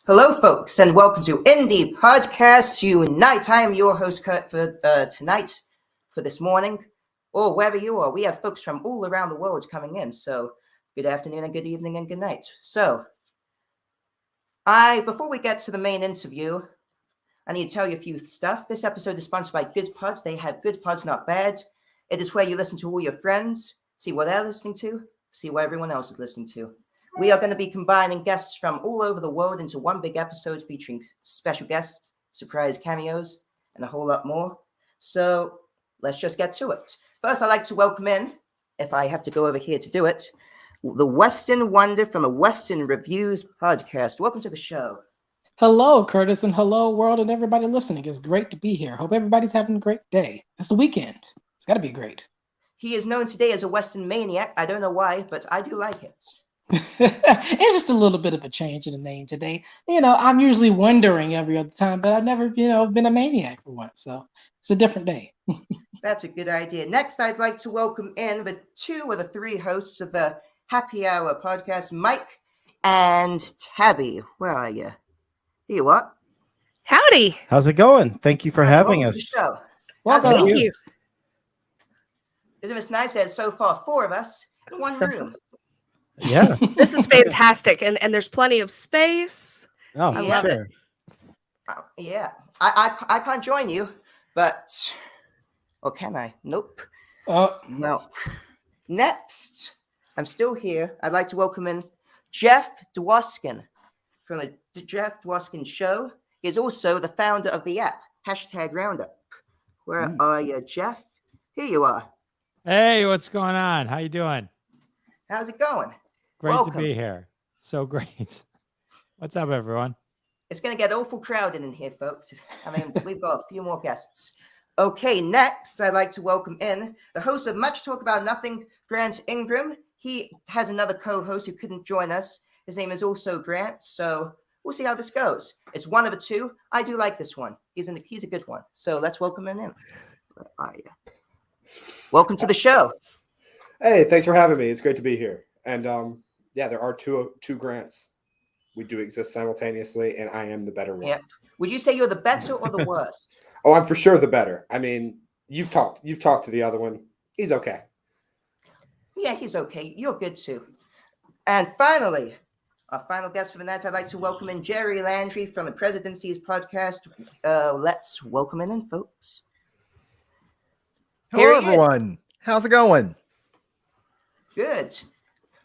Hello, folks, and welcome to Indie Podcast Unite. I am your host, Kurt, for tonight, for this morning, or wherever you are. We have folks from all around the world coming in, so good afternoon and good evening and good night. So, before we get to the main interview, I need to tell you a few stuff. This episode is sponsored by Good Pods. They have good pods, not bad. It is where you listen to all your friends, see what they're listening to, see what everyone else is listening to. We are going to be combining guests from all over the world into one big episode featuring special guests, surprise cameos, and a whole lot more. So let's just get to it. First, I'd like to welcome in, if I have to go over here to do it, the Western Wonder from the Western Reviews podcast. Welcome to the show. Hello, Curtis, and hello, world, and everybody listening. It's great to be here. Hope everybody's having a great day. It's the weekend. It's got to be great. He is known today as a Western maniac. I don't know why, but I do like it. It's just a little bit of a change in the name today. I'm usually wondering every other time, but I've never, been a maniac for once. So it's a different day. That's a good idea. Next, I'd like to welcome in the two of the three hosts of the Happy Hour podcast, Mike and Tabby. Where are you? Here you are. Howdy. How's it going? Thank you for having us. Welcome. Thank you. Isn't it nice that so far four of us in one room? Yeah. This is fantastic. And there's plenty of space. Oh, I love sure. Yeah. I can't join you, but... Or can I? Nope. Well, next, I'm still here. I'd like to welcome in Jeff Dwoskin from the Jeff Dwoskin Show. He is also the founder of the app, #Roundup. Where are you, Jeff? Here you are. Hey, what's going on? How you doing? How's it going? Great Welcome. to be here. So great. What's up, everyone? It's going to get awful crowded in here, folks. I mean, we've got a few more guests. Okay, next, I'd like to welcome in the host of Much Talk About Nothing, Grant Ingram. He has another co-host who couldn't join us. His name is also Grant, so we'll see how this goes. It's one of the two. I do like this one. He's a good one. So let's welcome him in. Where are you? Welcome to the show. Hey, thanks for having me. It's great to be here. And yeah, there are two Grants. We do exist simultaneously, and I am the better one. Yeah. Would you say you're the better or the worst? Oh, I'm for sure the better. I mean, you've talked to the other one. He's okay. Yeah, he's okay. You're good too. And finally, our final guest for the night, I'd like to welcome in Jerry Landry from the Presidency's podcast. Let's welcome in, folks. Hello, everyone. How's it going? Good.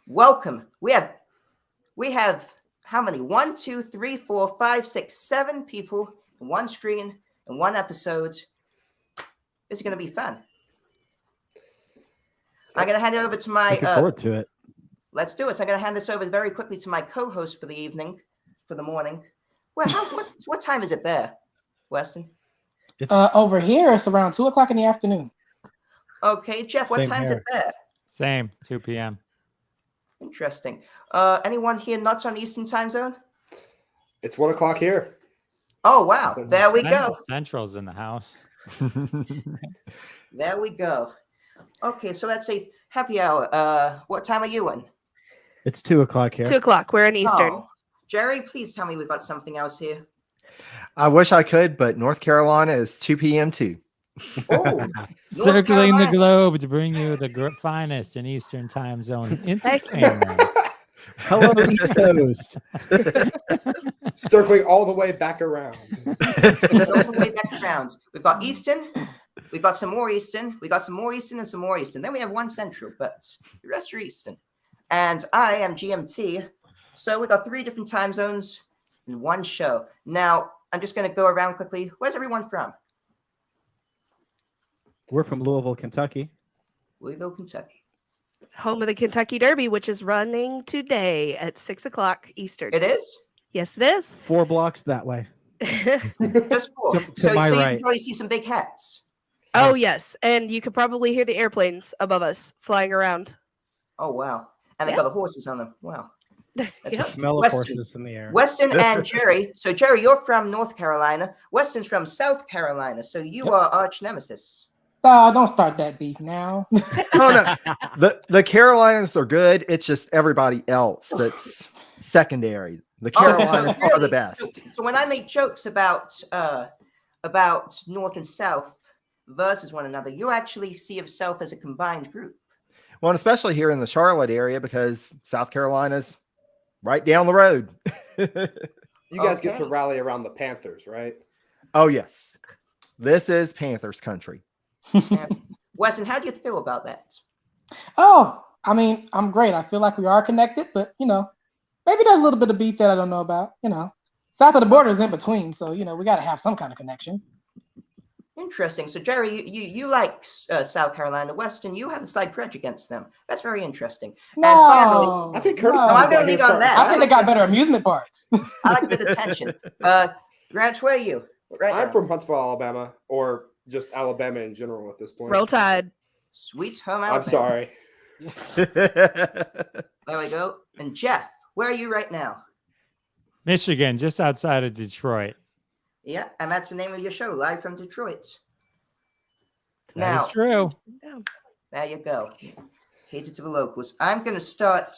Welcome. We have how many? 1, 2, 3, 4, 5, 6, 7 people in one screen in one episode. This is going to be fun. I'm going to hand it over to my... Looking forward to it. Let's do it. So I'm going to hand this over very quickly to my co-host for the evening, for the morning. Well, what time is it there, Weston? It's Over here, it's around 2 o'clock in the afternoon. Okay, Jeff, what Same time is here. it there? Same, 2 p.m. Interesting. Anyone here not on Eastern time zone? It's 1 o'clock here. Oh, wow. There we go. Central's in the house. There we go. Okay, so let's say happy hour. What time are you in? It's 2 o'clock here. 2 o'clock. We're in Eastern. Oh, Jerry, please tell me we've got something else here. I wish I could, but North Carolina is 2 p.m. too. Oh, North Circling the Carolina. globe to bring you the finest in Eastern time zone entertainment. Hello, East Coast. Circling all the way back around. All the way back around. We've got Eastern. We've got some more Eastern. We got some more Eastern and some more Eastern. Then we have one Central, but the rest are Eastern. And I am GMT. So we got 3 different time zones in one show. Now, I'm just going to go around quickly. Where's everyone from? We're from Louisville, Kentucky. Louisville, Kentucky. Home of the Kentucky Derby, which is running today at 6 o'clock Eastern. It is? Yes, it is. 4 blocks that way. Just 4. To my so you right. can probably see some big hats. Oh, yes. And you could probably hear the airplanes above us flying around. Oh, wow. And they Yeah. got the horses on them. Wow. Yep. The smell of Western. horses in the air. Weston and Jerry. So, Jerry, you're from North Carolina. Weston's from South Carolina. So you are arch nemesis. Don't start that beef now. Oh no, the Carolinas are good. It's just everybody else that's secondary. The Oh, Carolinas so are the really, best. so when I make jokes about North and South versus one another, you actually see yourself as a combined group. Well, and especially here in the Charlotte area because South Carolina's right down the road. You guys get to Okay. rally around the Panthers, right? Oh, yes. This is Panthers country. Weston, how do you feel about that? Oh, I mean, I'm great. I feel like we are connected, but maybe there's a little bit of beef that I don't know about. South of the border is in between, so we got to have some kind of connection. Interesting. So, Jerry, you like South Carolina. Weston, you have a slight grudge against them. That's very interesting. No, And finally, I think Curtis no. is I'm out gonna here lead on starting that. I think they got better amusement parks. I like a bit of tension. Grant, where are you? Right I'm now. from Huntsville, Alabama, or just Alabama in general at this point. Roll Tide. Sweet home I'm Alabama. sorry. There we go. And Jeff, where are you right now? Michigan, just outside of Detroit. Yeah, and that's the name of your show, Live from Detroit. That is Now, true. Yeah. there you go. Cater to the locals. I'm going to start.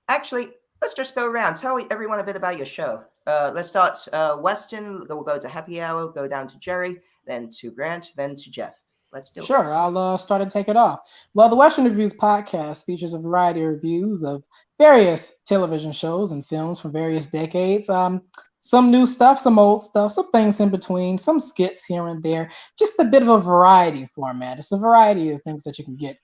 Actually, let's just go around. Tell everyone a bit about your show. Let's start Weston. We'll go to Happy Hour, go down to Jerry, then to Grant, then to Jeff. Let's do it. Sure, I'll start and take it off. Well, the Western Reviews podcast features a variety of reviews of various television shows and films from various decades. Some new stuff, some old stuff, some things in between, some skits here and there. Just a bit of a variety format. It's a variety of things that you can get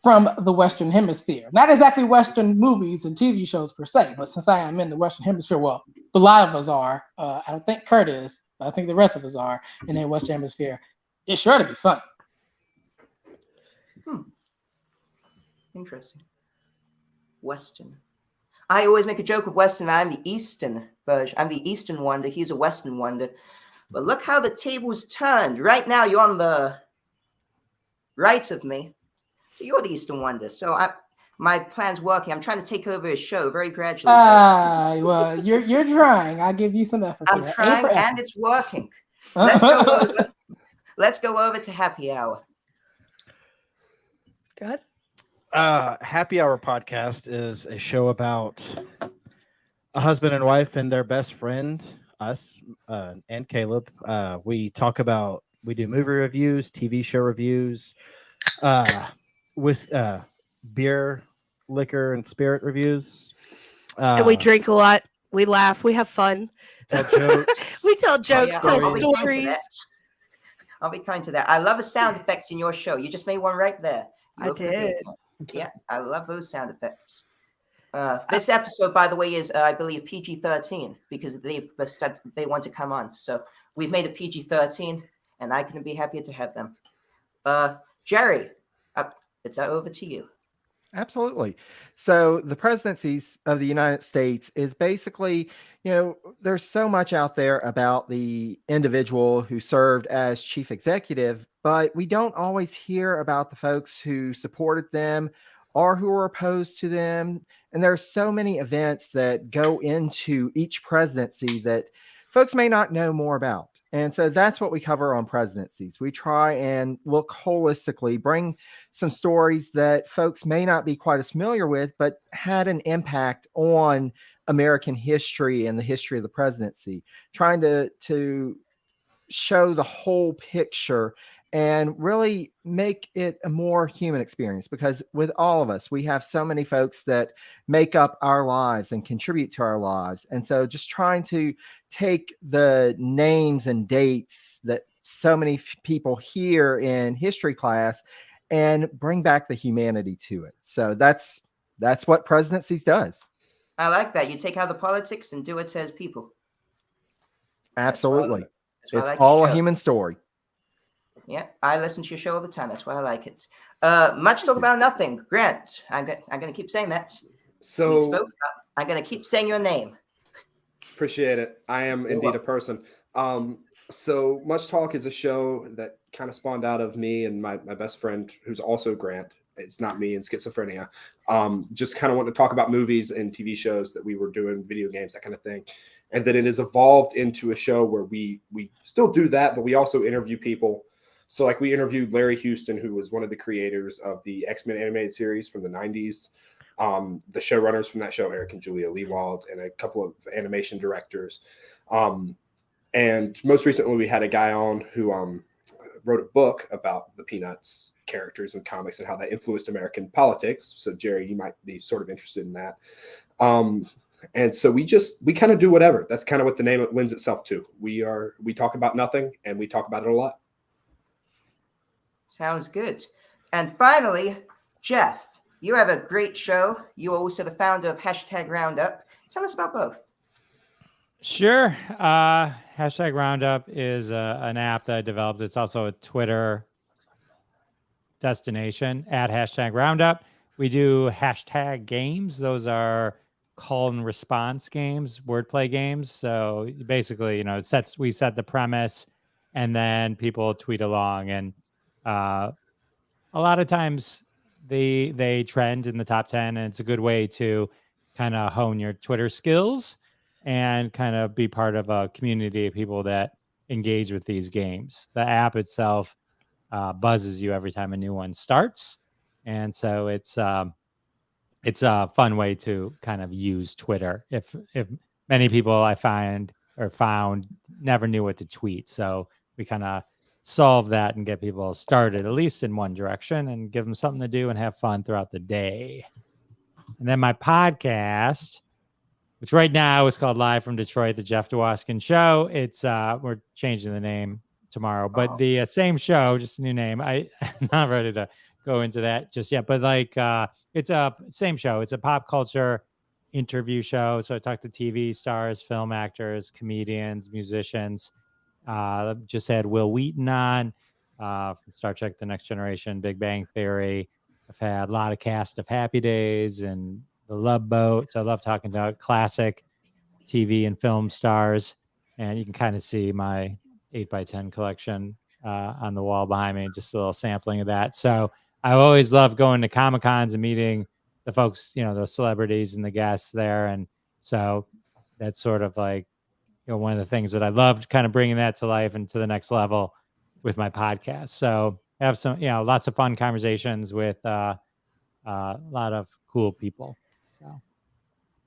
from the Western Hemisphere. Not exactly Western movies and TV shows per se, but since I am in the Western Hemisphere, well, a lot of us are. I don't think Kurt is, but I think the rest of us are in the Western Hemisphere. It's sure to be fun. Interesting. Western. I always make a joke of Western. I'm the Eastern version. I'm the Eastern wonder. He's a Western wonder. But look how the tables turned. Right now, you're on the right of me. So you're the Eastern wonder. So my plan's working. I'm trying to take over his show very gradually. Well, you're trying. I'll give you some effort. I'm trying, and it's working. Let's go over to Happy Hour. Go ahead. Happy Hour podcast is a show about a husband and wife and their best friend, us, and Caleb. We do movie reviews, TV show reviews, with beer, liquor, and spirit reviews. And we drink a lot. We laugh. We have fun. Tell jokes. We tell jokes, tell I'll be kind to stories. that. I'll be kind to that. I love the sound effects in your show. You just made one right there. I did. Yeah, I love those sound effects. This episode, by the way, is I believe PG-13 because they want to come on. So we've made it PG-13, and I couldn't be happier to have them. Jerry, it's over to you. Absolutely. So the presidencies of the United States is basically, there's so much out there about the individual who served as chief executive, but we don't always hear about the folks who supported them or who were opposed to them. And there's so many events that go into each presidency that folks may not know more about. And so that's what we cover on presidencies. We try and look holistically, bring some stories that folks may not be quite as familiar with, but had an impact on American history and the history of the presidency, trying to show the whole picture and really make it a more human experience. Because with all of us, we have so many folks that make up our lives and contribute to our lives. And so just trying to take the names and dates that so many people hear in history class and bring back the humanity to it. So that's what presidencies does. I like that. You take out the politics and do it as people. Absolutely. That's why I It's like your all a show. human story. Yeah, I listen to your show all the time. That's why I like it. Much talk about nothing. Grant, I'm going to keep saying that. So I'm going to keep saying your name. appreciate it. I am indeed a person. So Much Talk is a show that kind of spawned out of me and my best friend, who's also Grant. It's not me and schizophrenia. Just kind of want to talk about movies and TV shows that we were doing, video games, that kind of thing. And then it has evolved into a show where we still do that, but we also interview people. So like we interviewed Larry Houston, who was one of the creators of the X-Men animated series from the 90s. The showrunners from that show, Eric and Julia Leewald, and a couple of animation directors. And most recently, we had a guy on who wrote a book about the Peanuts characters and comics and how that influenced American politics. So, Jerry, you might be sort of interested in that. And so we kind of do whatever. That's kind of what the name lends itself to. We talk about nothing, and we talk about it a lot. Sounds good. And finally, Jeff, you have a great show. You are also the founder of Hashtag Roundup. Tell us about both. Sure. Hashtag Roundup is an app that I developed. It's also a Twitter destination at Hashtag Roundup. We do hashtag games. Those are call and response games, wordplay games. So basically, we set the premise, and then people tweet along, and a lot of times they trend in the top 10, and it's a good way to kind of hone your Twitter skills and kind of be part of a community of people that engage with these games. The app itself buzzes you every time a new one starts, and so it's a fun way to kind of use Twitter. If many people I found never knew what to tweet, so we kind of solve that and get people started at least in one direction and give them something to do and have fun throughout the day. And then my podcast, which right now is called Live from Detroit, the Jeff Dwoskin Show. It's we're changing the name tomorrow, but the same show, just a new name. I'm not ready to go into that just yet, but it's a same show. It's a pop culture interview show. So I talk to TV stars, film actors, comedians, musicians. Just had Will Wheaton on from Star Trek: The Next Generation, Big Bang Theory. I've had a lot of cast of Happy Days and The Love Boat. So I love talking about classic TV and film stars. And you can kind of see my 8x10 collection on the wall behind me, just a little sampling of that. So I always love going to Comic-Cons and meeting the folks, the celebrities and the guests there. And so that's sort of like, one of the things that I loved, kind of bringing that to life and to the next level with my podcast. So I have some, lots of fun conversations with a lot of cool people. So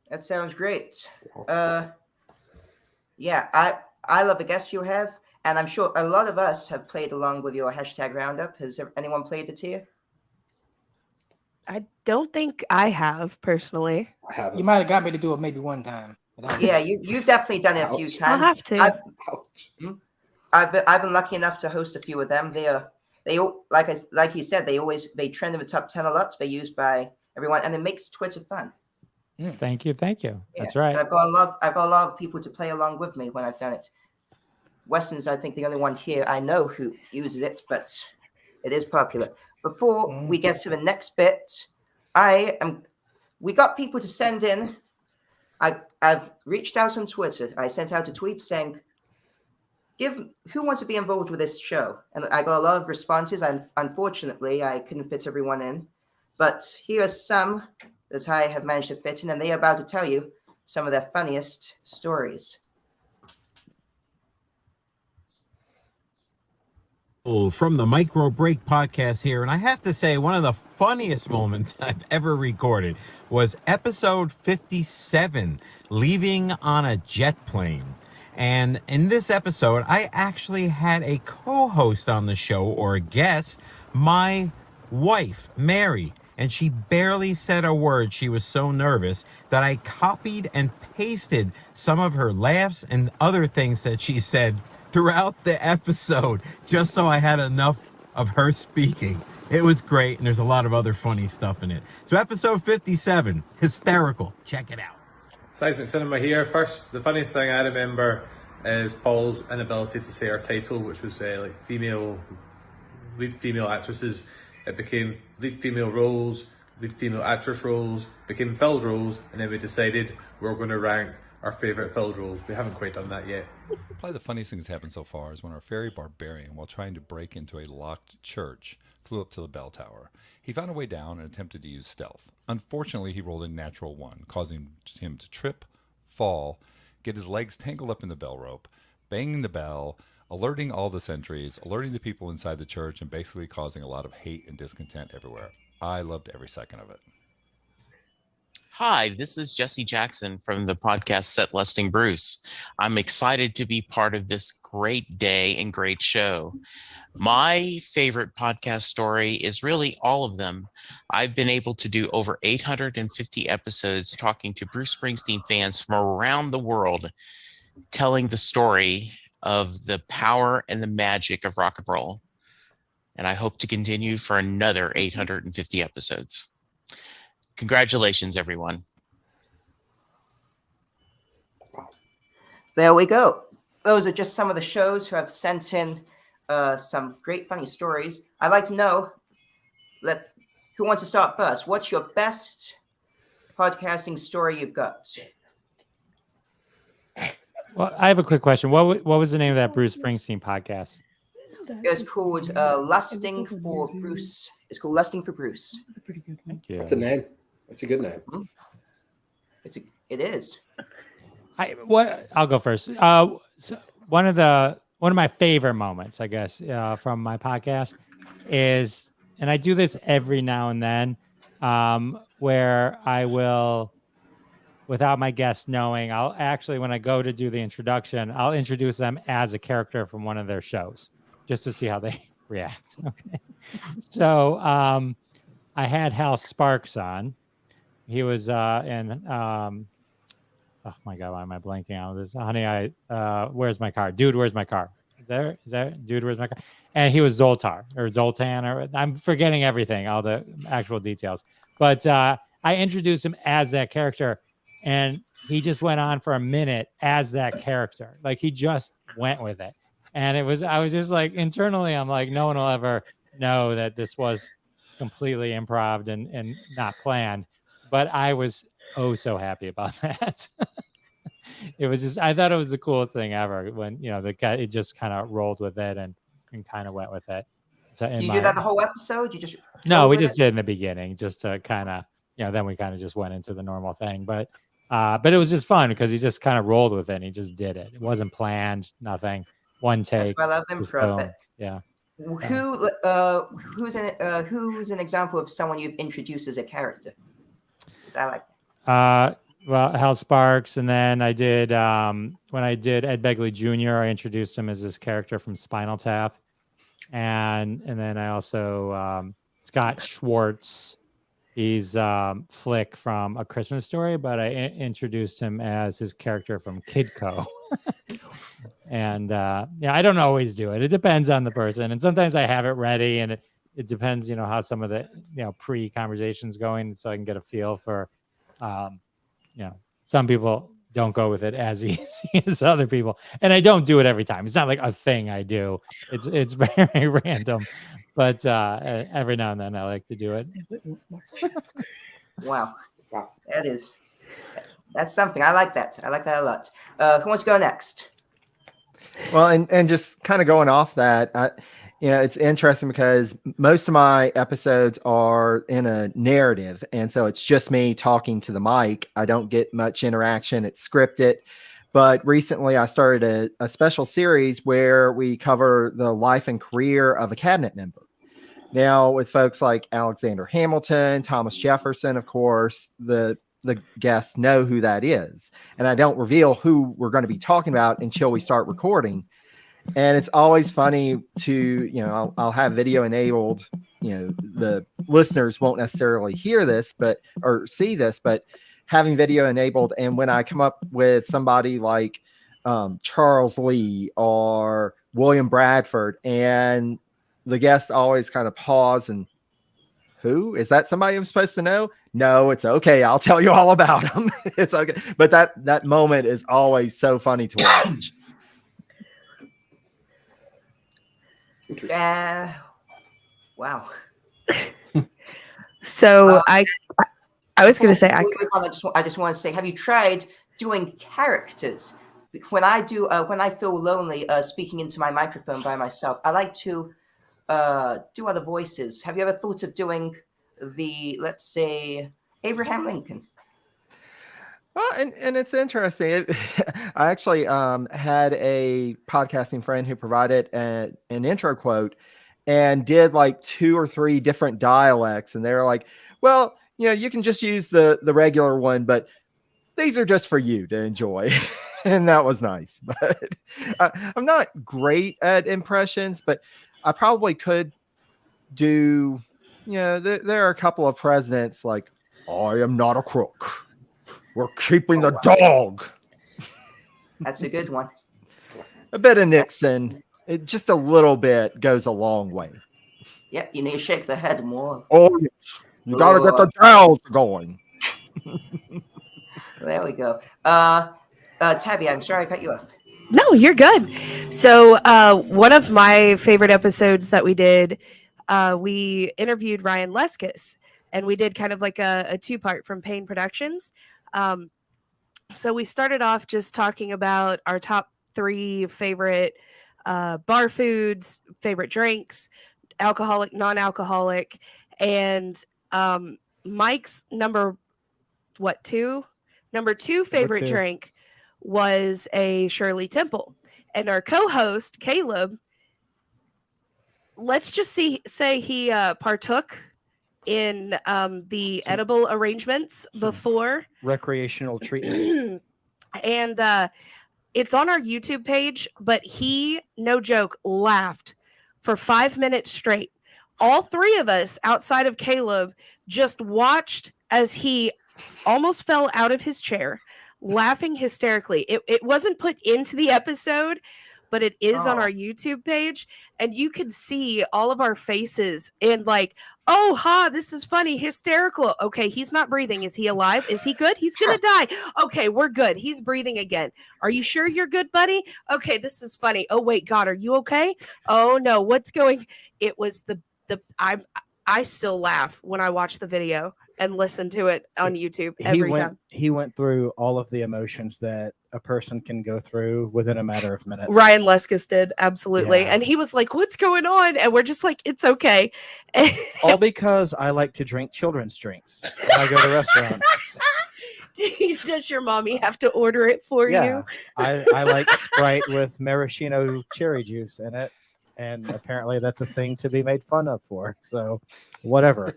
that sounds great. Yeah, I love the guests you have, and I'm sure a lot of us have played along with your Hashtag Roundup. Has anyone played it here? I don't think I have personally. I haven't. You might have got me to do it maybe one time. Yeah, you've definitely done it a few Ouch. times. I'll have to. I've been lucky enough to host a few of them. They like you said, they trend in the top 10 a lot. They're used by everyone, and it makes Twitter fun. Thank you. Yeah. That's right. And I've got a lot of people to play along with me when I've done it. Weston's, I think, the only one here I know who uses it, but it is popular. Before we get to the next bit, we got people to send in. I've reached out on Twitter. I sent out a tweet saying, who wants to be involved with this show? And I got a lot of responses. And unfortunately, I couldn't fit everyone in. But here are some that I have managed to fit in, and they are about to tell you some of their funniest stories. From the Micro Break podcast here, and I have to say one of the funniest moments I've ever recorded was episode 57, Leaving on a Jet Plane. And in this episode, I actually had a co-host on the show, or a guest, my wife, Mary, and she barely said a word. She was so nervous that I copied and pasted some of her laughs and other things that she said throughout the episode, just so I had enough of her speaking. It was great, and there's a lot of other funny stuff in it. So episode 57, hysterical. Check it out. Seismic Cinema here. First, the funniest thing I remember is Paul's inability to say our title, which was lead female actresses. It became lead female roles, lead female actress roles, became filled roles, and then we decided we were going to rank our favourite filled roles. We haven't quite done that yet. Probably the funniest thing that's happened so far is when our fairy barbarian, while trying to break into a locked church, flew up to the bell tower. He found a way down and attempted to use stealth. Unfortunately, he rolled a natural one, causing him to trip, fall, get his legs tangled up in the bell rope, banging the bell, alerting all the sentries, alerting the people inside the church, and basically causing a lot of hate and discontent everywhere. I loved every second of it. Hi, this is Jesse Jackson from the podcast Set Lusting Bruce. I'm excited to be part of this great day and great show. My favorite podcast story is really all of them. I've been able to do over 850 episodes talking to Bruce Springsteen fans from around the world, telling the story of the power and the magic of rock and roll. And I hope to continue for another 850 episodes. Congratulations, everyone. There we go. Those are just some of the shows who have sent in some great funny stories. I'd like to know, who wants to start first? What's your best podcasting story you've got? Well, I have a quick question. What was the name of that Bruce Springsteen podcast? It's called Lusting for Bruce. It's called Lusting for Bruce. That's a pretty good one. Thank you. That's a name. That's a good name. It is. I'll go first. So one of my favorite moments, I guess, from my podcast is, and I do this every now and then, where I will, without my guests knowing, I'll actually, when I go to do the introduction, I'll introduce them as a character from one of their shows, just to see how they react. Okay. So I had Hal Sparks on. He was in oh my God, why am I blanking on this? Honey, where's my car? Dude, where's my car? Is there Dude, where's my car? And he was Zoltan, or I'm forgetting everything, all the actual details. But I introduced him as that character, and he just went on for a minute as that character. Like, he just went with it. And I was just like, internally, I'm like, no one will ever know that this was completely improv and not planned. But I was so happy about that. It was just, I thought it was the coolest thing ever when, the guy, it just kind of rolled with it and kind of went with it. So You do that the whole episode? You just we just did in the beginning, just to kind of, then we kind of just went into the normal thing. But it was just fun because he just kind of rolled with it and he just did it. It wasn't planned, nothing. One take. That's why I love improv. Yeah. Who's an example of someone you've introduced as a character? Because I like that. Well, Hal Sparks, and then I did when I did Ed Begley Jr., I introduced him as this character from Spinal Tap, and then I also Scott Schwartz. He's Flick from A Christmas Story, but I introduced him as his character from Kidco. And I don't always do it. It depends on the person, and sometimes I have it ready, and it depends, how some of the pre-conversations going, so I can get a feel for. Some people don't go with it as easy as other people, and I don't do it every time. It's not like a thing I do. It's very random, but every now and then I like to do it. Wow, that's something. I like that. I like that a lot. Who wants to go next? Well, and just kind of going off that, it's interesting because most of my episodes are in a narrative. And so it's just me talking to the mic. I don't get much interaction. It's scripted. But recently I started a special series where we cover the life and career of a cabinet member. Now, with folks like Alexander Hamilton, Thomas Jefferson, of course, the guests know who that is. And I don't reveal who we're going to be talking about until we start recording. And it's always funny to, I'll have video enabled, the listeners won't necessarily hear this, or see this, but having video enabled. And when I come up with somebody like Charles Lee or William Bradford, and the guests always kind of pause and, who is that? Somebody I'm supposed to know? No, it's okay. I'll tell you all about them. It's okay. But that moment is always so funny to watch. Wow. So I was going to say, I just want to say, have you tried doing characters? When I feel lonely speaking into my microphone by myself, I like to do other voices. Have you ever thought of doing let's say, Abraham Lincoln? Well, and it's interesting. I actually had a podcasting friend who provided an intro quote and did like 2 or 3 different dialects. And they were like, well, you can just use the regular one, but these are just for you to enjoy. And that was nice. But I'm not great at impressions, but I probably could do, there are a couple of presidents like, I am not a crook. We're keeping the dog. That's a good one. A bit of Nixon. Just a little bit goes a long way. Yep, you need to shake the head more. Oh, yes. You got to get the jowls going. There we go. Tabby, I'm sorry I cut you off. No, you're good. So, one of my favorite episodes that we did, we interviewed Ryan Leskis, and we did kind of like a two-part from Payne Productions. So we started off just talking about our top 3 favorite bar foods, favorite drinks, alcoholic, non-alcoholic, and Mike's number 2 favorite drink was a Shirley Temple, and our co-host Caleb, let's just say he partook in the edible arrangements before recreational treatment. And it's on our YouTube page, but he, no joke, laughed for 5 minutes straight. All 3 of us outside of Caleb just watched as he almost fell out of his chair, laughing hysterically. It wasn't put into the episode, but it is on our YouTube page, and you could see all of our faces and like, oh, this is funny, hysterical. Okay, he's not breathing. Is he alive? Is he good? He's gonna die. Okay, we're good. He's breathing again. Are you sure you're good, buddy? Okay, this is funny. Oh wait, God, are you okay? Oh no, what's going? It was I still laugh when I watch the video and listen to it on YouTube every time. He went through all of the emotions that a person can go through within a matter of minutes. Ryan Leskis did, absolutely. Yeah. And he was like, what's going on? And we're just like, it's okay. All because I like to drink children's drinks when I go to restaurants. Does your mommy have to order it for you? I like Sprite with maraschino cherry juice in it. And apparently that's a thing to be made fun of for. So whatever.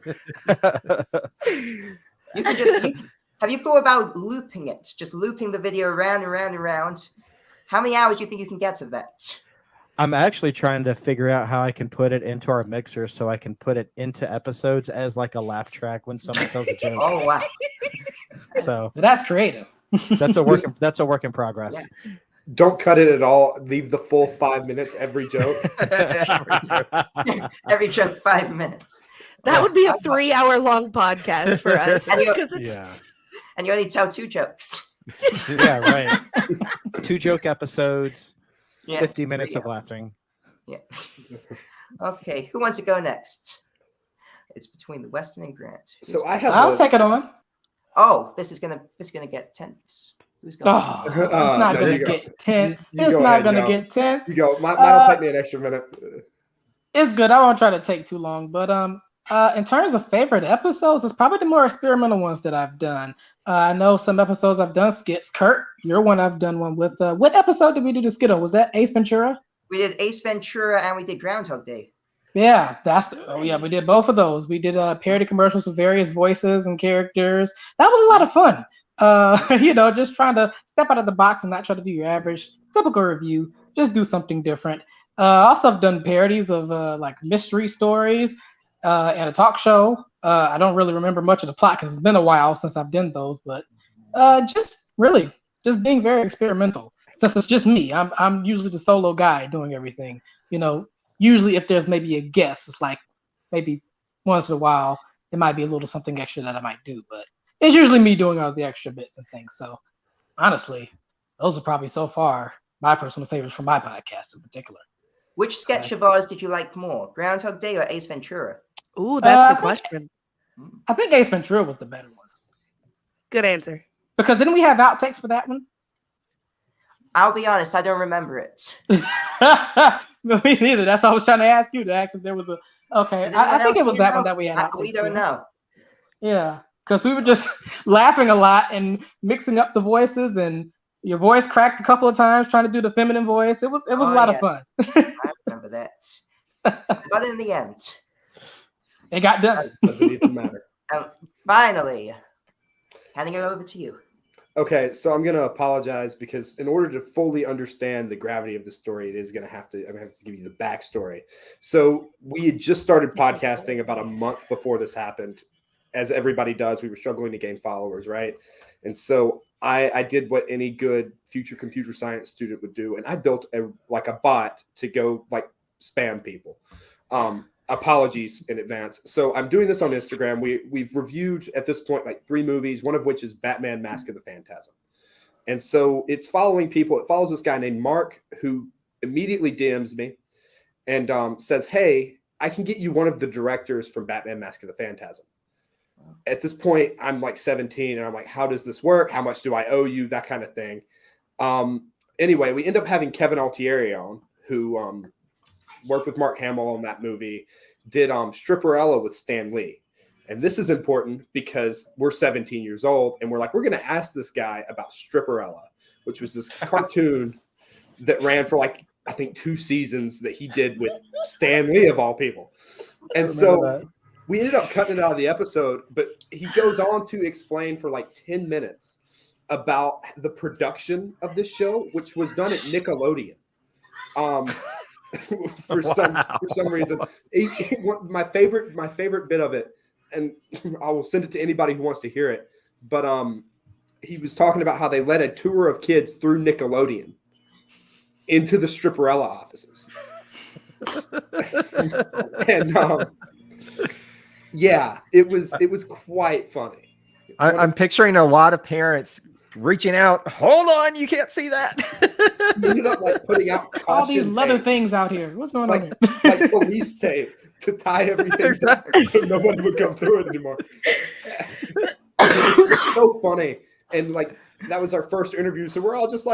You can just have you thought about looping it? Just looping the video around and around and around. How many hours do you think you can get of that? I'm actually trying to figure out how I can put it into our mixer so I can put it into episodes as like a laugh track when someone tells a joke. Oh wow. So that's creative. That's a work in progress. Yeah. Don't cut it at all. Leave the full 5 minutes every joke. Every joke 5 minutes. That would be a 3-hour long podcast for us. And you only tell 2 jokes. Yeah, right. 2 joke episodes, 50 minutes of laughing. Yeah. Okay, who wants to go next? It's between the Weston and Grant. So I'll take it on. Oh, this is gonna get tense. Who's going? It's not going to get tense. It's not going to get tense. You go. Mine'll take me an extra minute. It's good. I won't try to take too long. But in terms of favorite episodes, it's probably the more experimental ones that I've done. I know some episodes I've done skits. Kurt, you're one I've done one with. What episode did we do the skit on? Was that Ace Ventura? We did Ace Ventura and we did Groundhog Day. Yeah, we did both of those. We did parody commercials with various voices and characters. That was a lot of fun. Just trying to step out of the box and not try to do your average typical review. Just do something different. Also, I've done parodies of like mystery stories and a talk show. I don't really remember much of the plot because it's been a while since I've done those, but just being very experimental. Since it's just me, I'm usually the solo guy doing everything. Usually if there's maybe a guest, it's like maybe once in a while it might be a little something extra that I might do, but it's usually me doing all the extra bits and things. So honestly, those are probably so far my personal favorites from my podcast in particular. Which sketch of ours did you like more, Groundhog Day or Ace Ventura? Ooh, that's the question. I think Ace Ventura was the better one. Good answer. Because didn't we have outtakes for that one? I'll be honest, I don't remember it. Me neither. That's why I was trying to ask you to ask if there was a. Okay, I think it was that one that we had outtakes. We don't know. Yeah. Because we were just laughing a lot and mixing up the voices, and your voice cracked a couple of times trying to do the feminine voice. It was a lot of fun. I remember that. But in the end, it got done. Doesn't even matter. Finally, handing it over to you. Okay, so I'm gonna apologize because in order to fully understand the gravity of the story, I'm gonna have to give you the backstory. So we had just started podcasting about a month before this happened. As everybody does, we were struggling to gain followers, right? And so I did what any good future computer science student would do, and I built a bot to go like spam people. Apologies in advance. So I'm doing this on Instagram. We've reviewed at this point like 3 movies, one of which is Batman: Mask of the Phantasm. And so it's following people. It follows this guy named Mark who immediately DMs me and says, "Hey, I can get you one of the directors from Batman: Mask of the Phantasm." At this point, I'm like 17, and I'm like, "How does this work? How much do I owe you?" That kind of thing. Anyway, we end up having Kevin Altieri on, who worked with Mark Hamill on that movie, did Stripperella with Stan Lee. And this is important because we're 17 years old and we're going to ask this guy about Stripperella, which was this cartoon that ran for I think 2 seasons that he did with Stan Lee of all people. And so we ended up cutting it out of the episode, but he goes on to explain for 10 minutes about the production of this show, which was done at Nickelodeon. For some reason, my favorite bit of it, and I will send it to anybody who wants to hear it. But he was talking about how they led a tour of kids through Nickelodeon into the Stripperella offices, and yeah, it was quite funny. I'm picturing a lot of parents reaching out. Hold on, you can't see that. You ended up putting out all these leather tape, things out here. What's going on here? like police tape to tie everything down so nobody would come through it anymore. It's so funny, and that was our first interview, so we're all just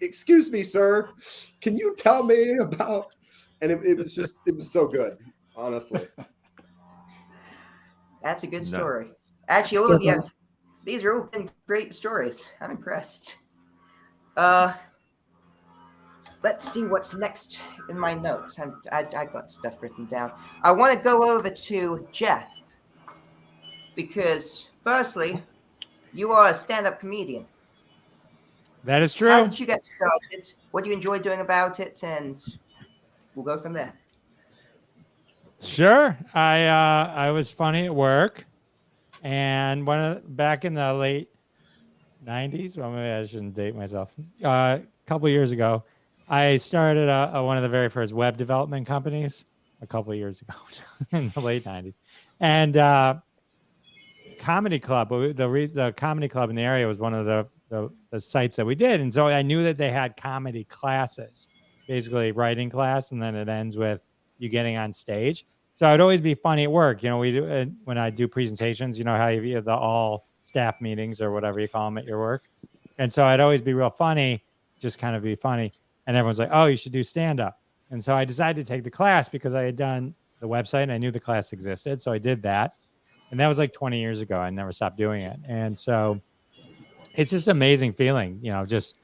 excuse me, sir, can you tell me about? And it was so good, honestly. That's a good story. Actually, all of you, these are all been great stories. I'm impressed. Let's see what's next in my notes. I got stuff written down. I want to go over to Jeff because, firstly, you are a stand-up comedian. That is true. How did you get started? What do you enjoy doing about it? And we'll go from there. Sure. I was funny at work, and back in the late 90s, well, maybe I shouldn't date myself. A couple of years ago, I started one of the very first web development companies a couple of years ago in the late 90s. And Comedy Club, the Comedy Club in the area was one of the sites that we did. And so I knew that they had comedy classes, basically writing class, and then it ends with you getting on stage. So I'd always be funny at work. We do when I do presentations, how you have the all staff meetings or whatever you call them at your work. And so I'd always be real funny, just kind of be funny. And everyone's like, "Oh, you should do stand-up." And so I decided to take the class because I had done the website and I knew the class existed. So I did that. And that was 20 years ago. I never stopped doing it. And so it's just an amazing feeling, just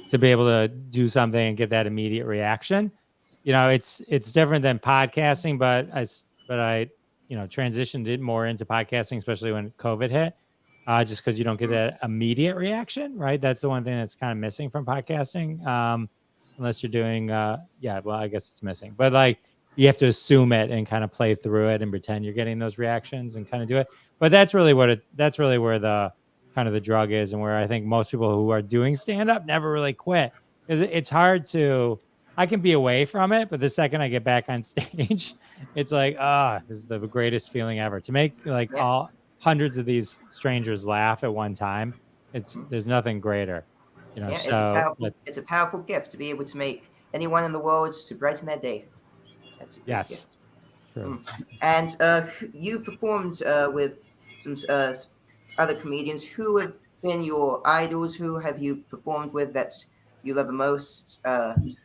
to be able to do something and get that immediate reaction. It's different than podcasting, but I transitioned it more into podcasting, especially when COVID hit, just because you don't get that immediate reaction, right? That's the one thing that's kind of missing from podcasting. Unless you're doing, I guess it's missing, but you have to assume it and kind of play through it and pretend you're getting those reactions and kind of do it. But that's really where the kind of the drug is, and where I think most people who are doing stand-up never really quit. It's hard to, I can be away from it, but the second I get back on stage, it's this is the greatest feeling ever. To make all hundreds of these strangers laugh at one time, there's nothing greater. It's a powerful gift to be able to make anyone in the world to brighten their day. That's a great gift. True. And you've performed with some other comedians. Who have been your idols? Who have you performed with that you love the most? And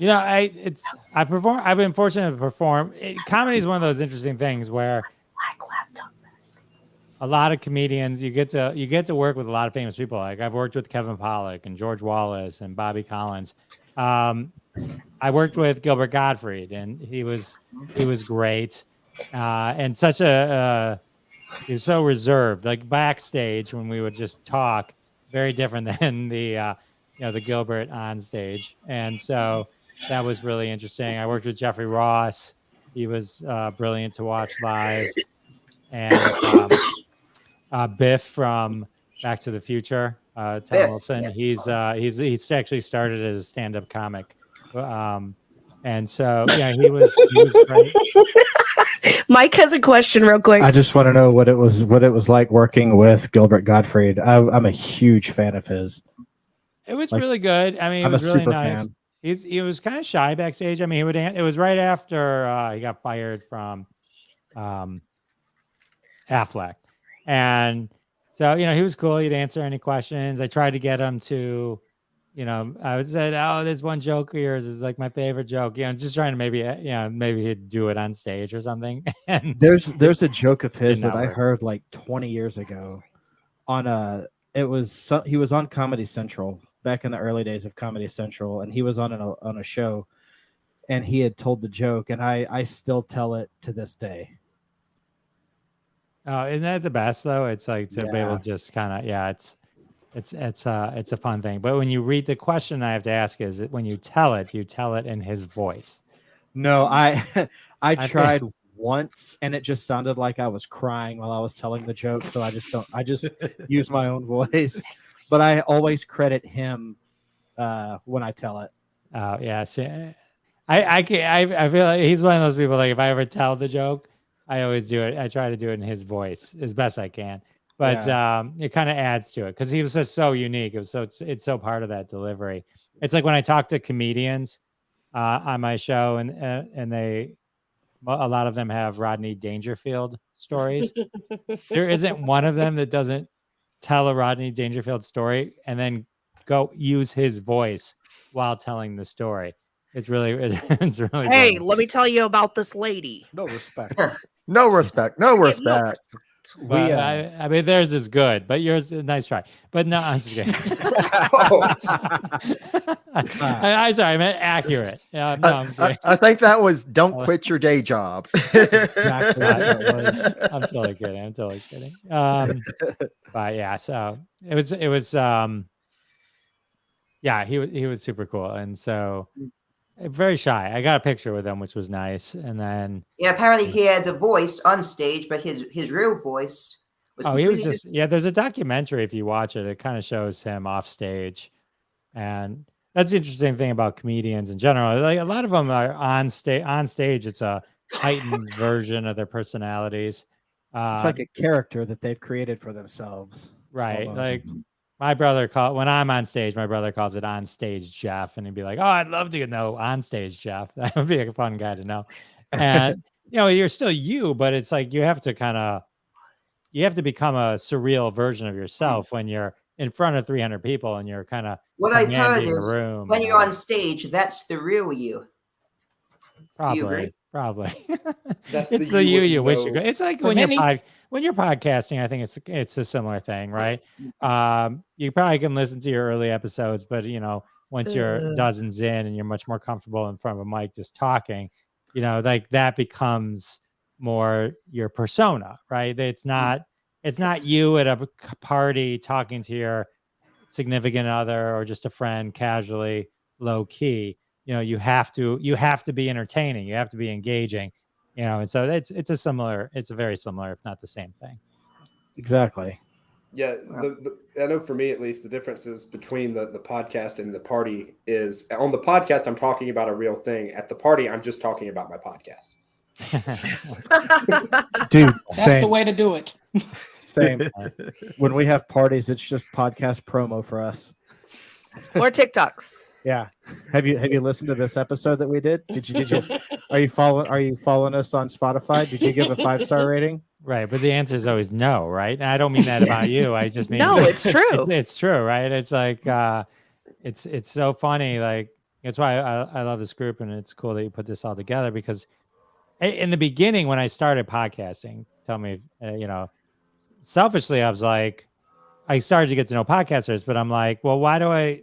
I've been fortunate to perform. Comedy is one of those interesting things where a lot of comedians, you get to work with a lot of famous people. I've worked with Kevin Pollak and George Wallace and Bobby Collins. I worked with Gilbert Gottfried, and he was great. and such a he was so reserved. Like backstage when we would just talk, very different than the the Gilbert on stage, and so that was really interesting. I worked with Jeffrey Ross. He was brilliant to watch live, and Biff from Back to the Future, Tom Biff, Wilson. yeah. He's actually started as a stand-up comic, and so yeah, he was great. Mike has a question real quick. I just want to know what it was like working with Gilbert Gottfried. I'm a huge fan of his. It was really good. I mean, it I'm was a really super nice. fan. He was kind of shy backstage. I mean, it was right after he got fired from Affleck, and so he was cool. He'd answer any questions. I tried to get him to, I would say, "Oh, there's one joke of yours is like my favorite joke." Just trying to maybe he'd do it on stage or something. And There's a joke of his not that I work. heard like 20 years ago he was on Comedy Central back in the early days of Comedy Central, and he was on a show, and he had told the joke, and I still tell it to this day. Oh, isn't that the best though? It's like to be able Yeah. to just kind of it's a fun thing. But when you read the question I have to ask is when you tell it, do you tell it in his voice? No, I I tried once, and it just sounded like I was crying while I was telling the joke, so I just use my own voice. But I always credit him when I tell it. Oh yeah, see, I feel like he's one of those people. Like if I ever tell the joke, I always do it. I try to do it in his voice as best I can. But it kind of adds to it because he was just so unique. It's so part of that delivery. It's like when I talk to comedians on my show, and a lot of them have Rodney Dangerfield stories. There isn't one of them that doesn't tell a Rodney Dangerfield story and then go use his voice while telling the story. It's really Hey, funny. let me tell you about this lady. No respect. No respect. No respect. But I mean, theirs is good, but yours, nice try. But no, I'm just kidding. I'm sorry, I meant accurate. No, I'm just kidding. I think that was "Don't quit your day job." That's exactly what it was. I'm totally kidding. But yeah, so it was yeah, he was super cool, and so very shy. I got a picture with him, which was nice, and then Yeah, apparently he had a voice on stage, but his real voice was he was completely just there's a documentary if you watch it. It kind of shows him off stage, and that's the interesting thing about comedians in general. Like a lot of them are on stage. It's a heightened version of their personalities. It's like a character that they've created for themselves. Right. Almost. Like my brother when I'm on stage, my brother calls it on stage Jeff, and he'd be like, "Oh, I'd love to know on stage Jeff. That would be a fun guy to know." And you're still you, but it's like you have to become a surreal version of yourself when you're in front of 300 people and you're kind of What I've heard commanding a is room. when you're on stage, that's the real you. Do you agree? Probably. That's It's the the you you with wish you no- could. It's like For when many- when you're podcasting, I think it's a similar thing, right? You probably can listen to your early episodes, but once you're dozens in and you're much more comfortable in front of a mic just talking, like that becomes more your persona, right? It's not you at a party talking to your significant other or just a friend casually, low key. You have to be entertaining, you have to be engaging, and so it's a very similar, if not the same thing. Exactly. Yeah, I know for me at least, the differences between the podcast and the party is on the podcast, I'm talking about a real thing. At the party, I'm just talking about my podcast. Dude, That's the way to do it. Same. When we have parties, it's just podcast promo for us. Or TikToks. Yeah. Have you listened to this episode that we did? Did you are you following us on Spotify? Did you give a 5-star rating? Right, but the answer is always no, right? And I don't mean that about you. I just mean No, it's true. It's true, right? It's like it's so funny. Like that's why I love this group, and it's cool that you put this all together because in the beginning when I started podcasting, tell me, selfishly, I was like, I started to get to know podcasters, but I'm like, well, why do I,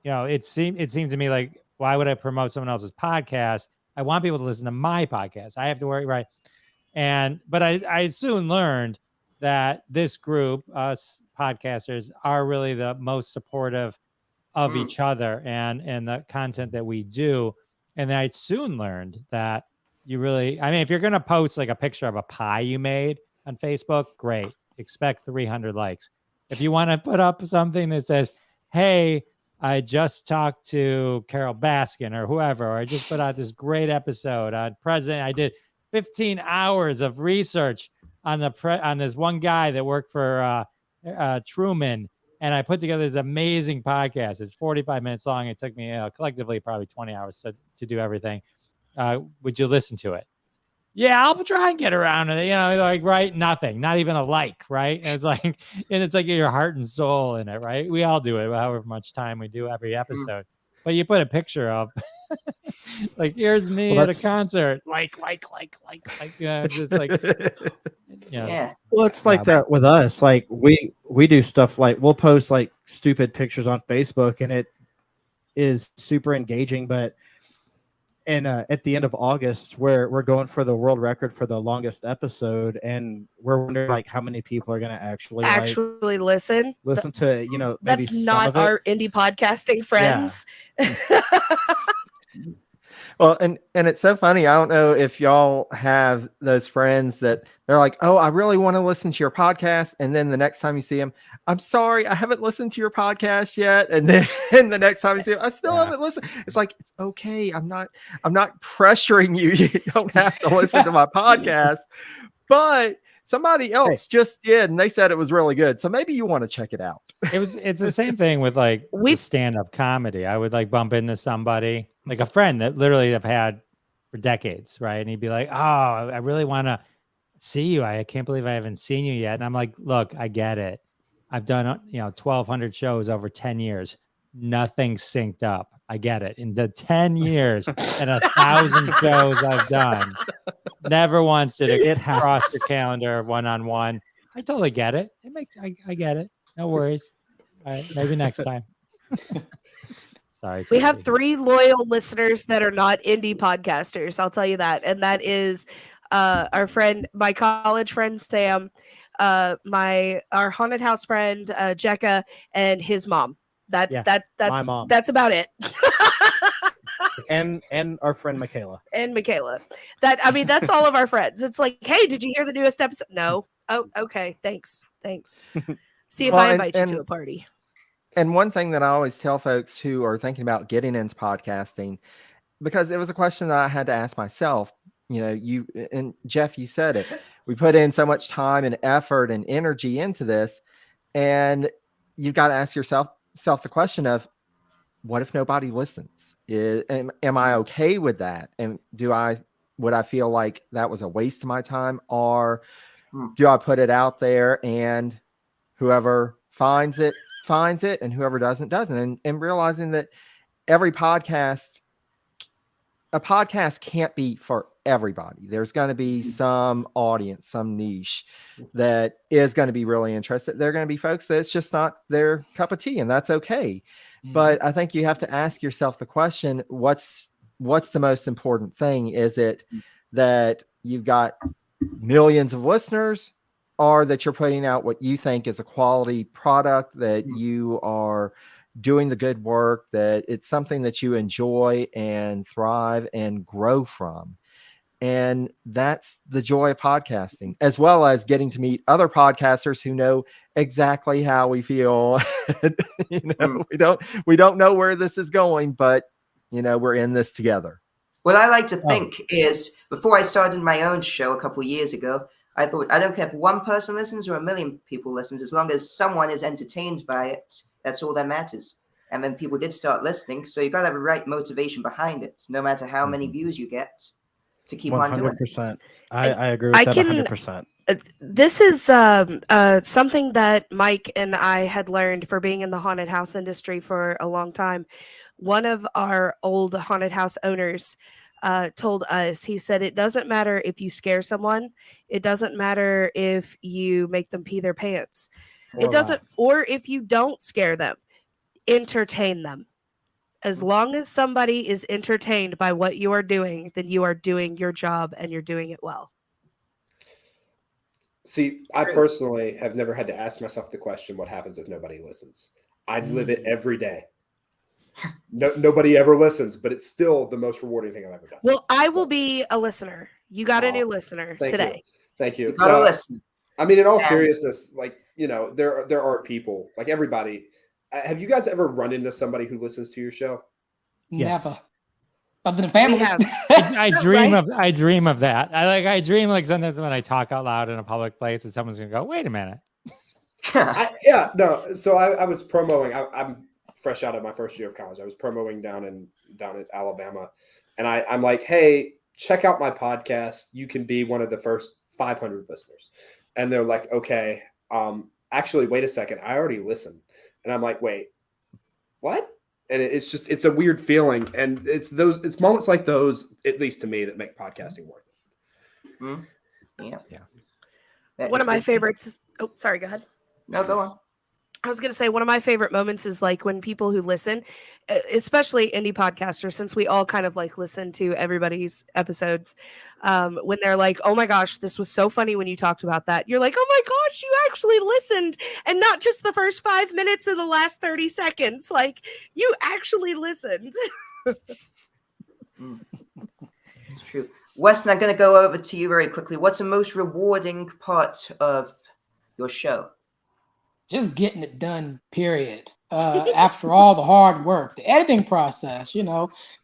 it seemed to me like, why would I promote someone else's podcast? I want people to listen to my podcast. I have to worry, right? But I soon learned that this group, us podcasters, are really the most supportive of each other and the content that we do. And I soon learned that you really, I mean, if you're going to post like a picture of a pie you made on Facebook, great. Expect 300 likes. If you want to put up something that says, hey, I just talked to Carol Baskin or whoever, or I just put out this great episode on president. I did 15 hours of research on on this one guy that worked for Truman, and I put together this amazing podcast. It's 45 minutes long. It took me collectively probably 20 hours to do everything. Would you listen to it? Yeah, I'll try and get around to it. Like, right? Nothing, not even a like, right? And it's like your heart and soul in it, right? We all do it, however much time we do every episode. But you put a picture of, like, here's me at a concert, like, just like, Yeah. Well, it's like that with us. Like we do stuff like we'll post like stupid pictures on Facebook, and it is super engaging. But at the end of August, we're going for the world record for the longest episode, and we're wondering like how many people are going to actually listen to it. Maybe that's some not of it. our indie podcasting friends. Well, and it's so funny. I don't know if y'all have those friends that they're like, oh, I really want to listen to your podcast. And then the next time you see them, I'm sorry, I haven't listened to your podcast yet. And then the next time you see them, I still haven't listened. It's like, it's okay. I'm not pressuring you. You don't have to listen to my podcast. But somebody else just did, and they said it was really good. So maybe you want to check it out. It's the same thing with like stand-up comedy. I would like bump into somebody, like a friend that literally I've had for decades, right? And he'd be like, oh, I really want to see you. I can't believe I haven't seen you yet. And I'm like, look, I get it. I've done 1,200 shows over 10 years. Nothing synced up. I get it. In the 10 years and 1,000 shows I've done, never once did it cross the calendar one-on-one. I totally get it. I get it. No worries. All right, maybe next time. Sorry. We have 3 loyal listeners that are not indie podcasters. I'll tell you that. And that is our friend, my college friend, Sam, our haunted house friend, Jekka, and his mom. That's my mom. That's about it. and our friend Michaela. And Michaela. That's all of our friends. It's like, hey, did you hear the newest episode? No. Oh, okay. Thanks. See if I invite you to a party. And one thing that I always tell folks who are thinking about getting into podcasting, because it was a question that I had to ask myself, you and Jeff, you said it, we put in so much time and effort and energy into this, and you've got to ask yourself the question of, what if nobody listens? Am I okay with that? And would I feel like that was a waste of my time, or do I put it out there and whoever finds it, and whoever doesn't. And realizing that a podcast can't be for everybody. There's going to be some audience, some niche that is going to be really interested. There are going to be folks that it's just not their cup of tea, and that's okay. But I think you have to ask yourself the question, what's the most important thing? Is it that you've got millions of listeners, or that you're putting out what you think is a quality product, that you are doing the good work, that it's something that you enjoy and thrive and grow from? And that's the joy of podcasting, as well as getting to meet other podcasters who know exactly how we feel. We don't know where this is going, but we're in this together. What I like to think is, before I started my own show a couple of years ago, I thought, I don't care if one person listens or 1 million people listens, as long as someone is entertained by it, that's all that matters. And then people did start listening, so you got to have a right motivation behind it, no matter how many views you get, to keep on doing it. 100%. I agree with that 100%. This is something that Mike and I had learned for being in the haunted house industry for a long time. One of our old haunted house owners told us, he said, it doesn't matter if you scare someone. It doesn't matter if you make them pee their pants. Or if you don't scare them, entertain them. As long as somebody is entertained by what you are doing, then you are doing your job and you're doing it well. See, I personally have never had to ask myself the question, what happens if nobody listens? I live it every day. Nobody ever listens, but it's still the most rewarding thing I've ever done. Well, I will be a listener. You got a new listener today. Thank you. You gotta listen. I mean, in all seriousness, like, you know, there are people, like everybody. Have you guys ever run into somebody who listens to your show? Yes. Never. Other than family. I dream of that. I dream like sometimes when I talk out loud in a public place and someone's gonna go, wait a minute. So I was promoting. I'm fresh out of my first year of college. I was promoting down at Alabama, and I'm like, hey, check out my podcast. You can be one of the first 500 listeners. And they're like, okay, actually, wait a second. I already listened. And I'm like, wait, what? And it's a weird feeling. And it's moments like those, at least to me, that make podcasting worth it. Mm-hmm. Yeah. One of my favorites is, oh, sorry, go ahead. No, go on. I was going to say one of my favorite moments is like when people who listen, especially indie podcasters, since we all kind of like listen to everybody's episodes, when they're like, oh my gosh, this was so funny when you talked about that. You're like, oh my gosh, you actually listened, and not just the first 5 minutes and the last 30 seconds. Like, you actually listened. It's true. Weston, I'm going to go over to you very quickly. What's the most rewarding part of your show? Just getting it done, period. After all the hard work, the editing process,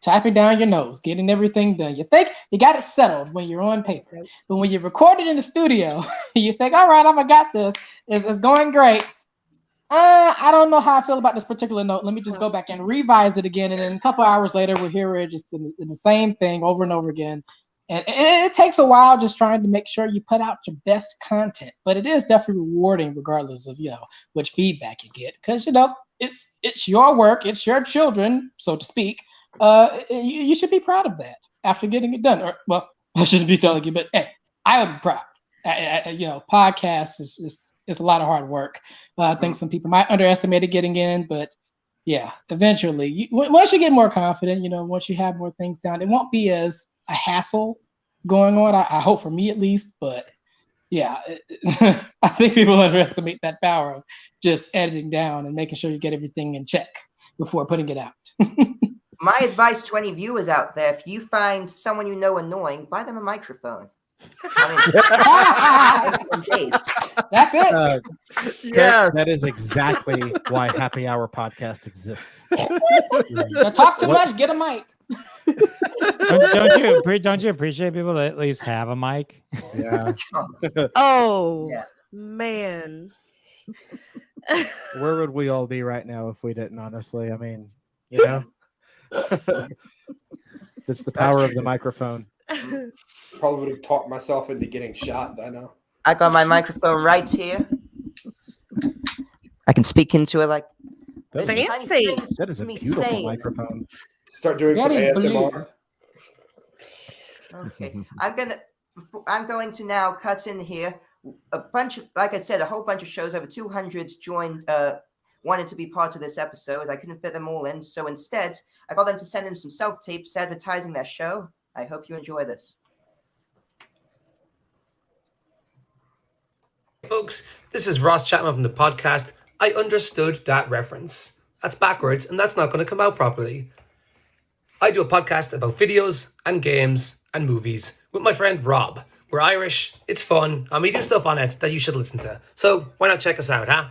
typing down your notes, getting everything done. You think you got it settled when you're on paper. But when you record it in the studio, you think, all right, I got this. It's going great. I don't know how I feel about this particular note. Let me just go back and revise it again. And then a couple hours later, we'll hear it just in the same thing over and over again. And it takes a while just trying to make sure you put out your best content, but it is definitely rewarding regardless of, which feedback you get. Because, it's your work, it's your children, so to speak. You should be proud of that after getting it done. Or, well, I shouldn't be telling you, but hey, I would be proud. Podcasts is a lot of hard work. I think some people might underestimate it getting in, but yeah, eventually, once you get more confident, once you have more things down, it won't be as a hassle going on. I hope for me at least, but yeah, I think people underestimate that power of just editing down and making sure you get everything in check before putting it out. My advice to any viewers out there, if you find someone you know annoying, buy them a microphone. That's it. Yeah, that is exactly why Happy Hour Podcast exists. Talk too much, get a mic. Don't you appreciate people that at least have a mic? Yeah. Oh, man. Where would we all be right now if we didn't, honestly? I mean, it's the power of the microphone. Probably would have talked myself into getting shot by now. I got my microphone right here. I can speak into it like Fancy. That is a beautiful microphone. Start doing some ASMR. Okay, I'm going to now cut in here. A bunch of, like I said, a whole bunch of shows. Over 200 joined, wanted to be part of this episode. I couldn't fit them all in, so instead, I got them to send in some self-tapes advertising their show. I hope you enjoy this. Folks, this is Ross Chapman from the podcast. I understood that reference. That's backwards, and that's not going to come out properly. I do a podcast about videos and games and movies with my friend Rob. We're Irish, it's fun, and we do stuff on it that you should listen to. So why not check us out, huh?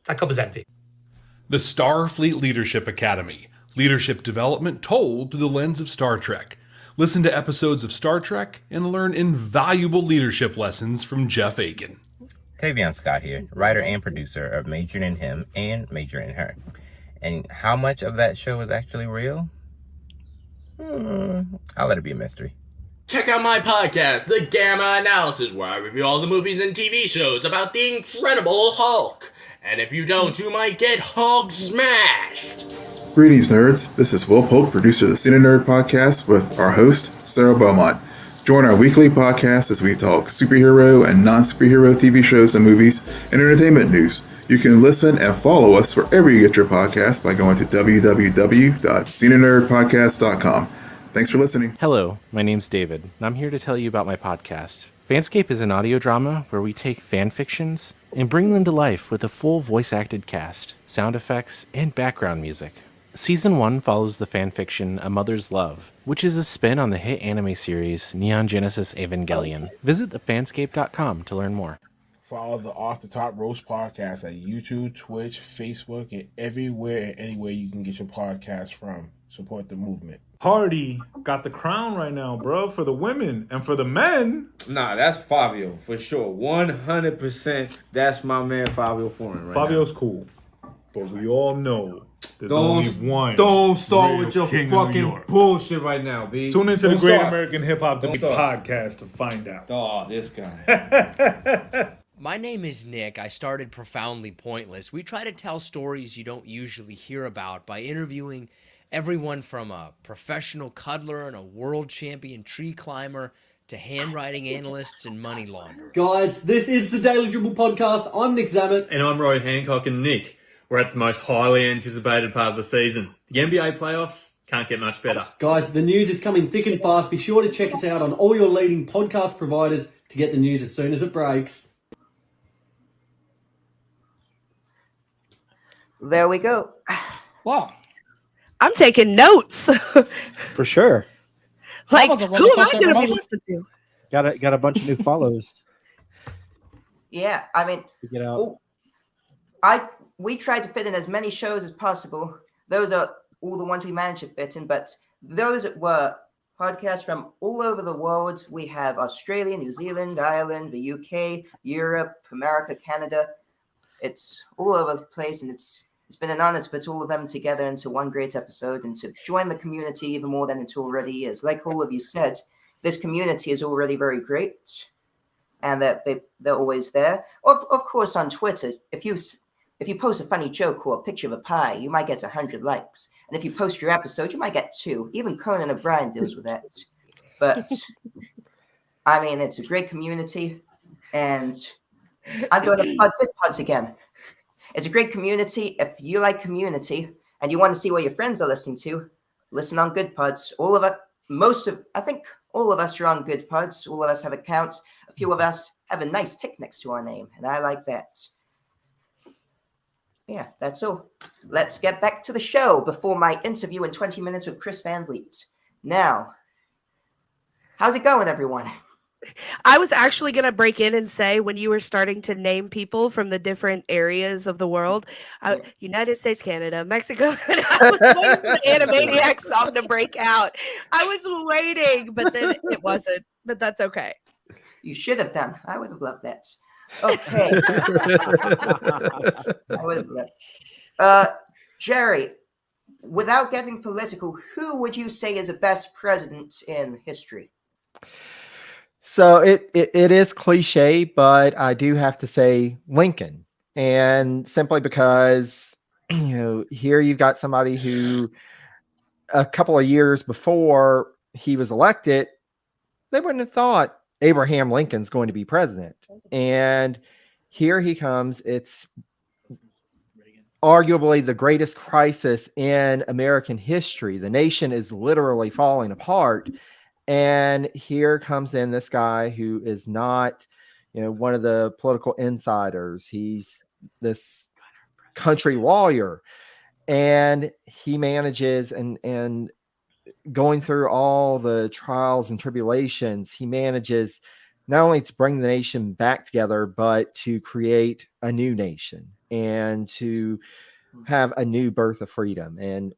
That cup is empty. The Starfleet Leadership Academy. Leadership development told through the lens of Star Trek. Listen to episodes of Star Trek and learn invaluable leadership lessons from Jeff Aiken. Tavion Scott here, writer and producer of Major in Him and Major in Her. And how much of that show is actually real? I'll let it be a mystery. Check out my podcast, The Gamma Analysis, where I review all the movies and TV shows about the Incredible Hulk. And if you don't, you might get Hulk smashed. Greetings, nerds. This is Will Polk, producer of the Cine Nerd Podcast, with our host, Sarah Beaumont. Join our weekly podcast as we talk superhero and non-superhero TV shows and movies and entertainment news. You can listen and follow us wherever you get your podcast by going to www.cinenerdpodcast.com. Thanks for listening. Hello, my name's David, and I'm here to tell you about my podcast, Fanscape is an audio drama where we take fan fictions and bring them to life with a full voice-acted cast, sound effects, and background music. Season 1 follows the fanfiction A Mother's Love, which is a spin on the hit anime series Neon Genesis Evangelion. Visit thefanscape.com to learn more. Follow the Off the Top Roast podcast at YouTube, Twitch, Facebook, and everywhere and anywhere you can get your podcast from. Support the movement. Hardy got the crown right now, bro, for the women. And for the men, Nah, that's Fabio for sure. 100%. That's my man Fabio Foreign right Fabio's now. cool. But we all know there's only one. Don't start real with your king of New fucking York. bullshit right now, B. Tune into Don't the Great start. American Hip Hop Don't Debate start. podcast to find out. Oh, this guy. My name is Nick. I started Profoundly Pointless. We try to tell stories you don't usually hear about by interviewing everyone from a professional cuddler and a world champion tree climber to handwriting analysts and money launderers. Guys, this is the Daily Dribble Podcast. I'm Nick Zammit. And I'm Roy Hancock. And Nick, we're at the most highly anticipated part of the season. The NBA playoffs can't get much better. Guys, the news is coming thick and fast. Be sure to check us out on all your leading podcast providers to get the news as soon as it breaks. There we go. Wow. I'm taking notes. For sure. Like, was a who roller am I coaster of going to be emotions. listening to? Got a bunch of new follows Yeah, I mean, to get out. we tried to fit in as many shows as possible. Those are all the ones we managed to fit in, but those were podcasts from all over the world. We have Australia, New Zealand, Ireland, the UK, Europe, America, Canada. It's all over the place, and it's been an honor to put all of them together into one great episode and to join the community even more than it already is. Like all of you said, this community is already very great, and that they're always there. Of course, on Twitter, if you post a funny joke or a picture of a pie, you might get 100 likes. And if you post your episode, you might get 2. Even Conan O'Brien deals with that. But, I mean, it's a great community. And I'm going to plug Good Pods again. It's a great community. If you like community and you want to see what your friends are listening to, listen on Good Pods. I think all of us are on Good Pods. All of us have accounts. A few of us have a nice tick next to our name, and I like that. Yeah, that's all. Let's get back to the show before my interview in 20 minutes with Chris Van Vliet. Now, how's it going, everyone? I was actually going to break in and say when you were starting to name people from the different areas of the world, United States, Canada, Mexico, and I was waiting for the Animaniacs song to break out. I was waiting, but then it wasn't. But that's okay. You should have done. I would have loved that. Okay. I would have loved. Jerry, without getting political, who would you say is the best president in history? So it is cliche, but I do have to say Lincoln, and simply because here you've got somebody who a couple of years before he was elected, they wouldn't have thought Abraham Lincoln's going to be president, and here he comes. It's arguably the greatest crisis in American history. The nation is literally falling apart. And here comes in this guy who is not, one of the political insiders. He's this country lawyer, and he manages and going through all the trials and tribulations, he manages not only to bring the nation back together, but to create a new nation and to have a new birth of freedom. And,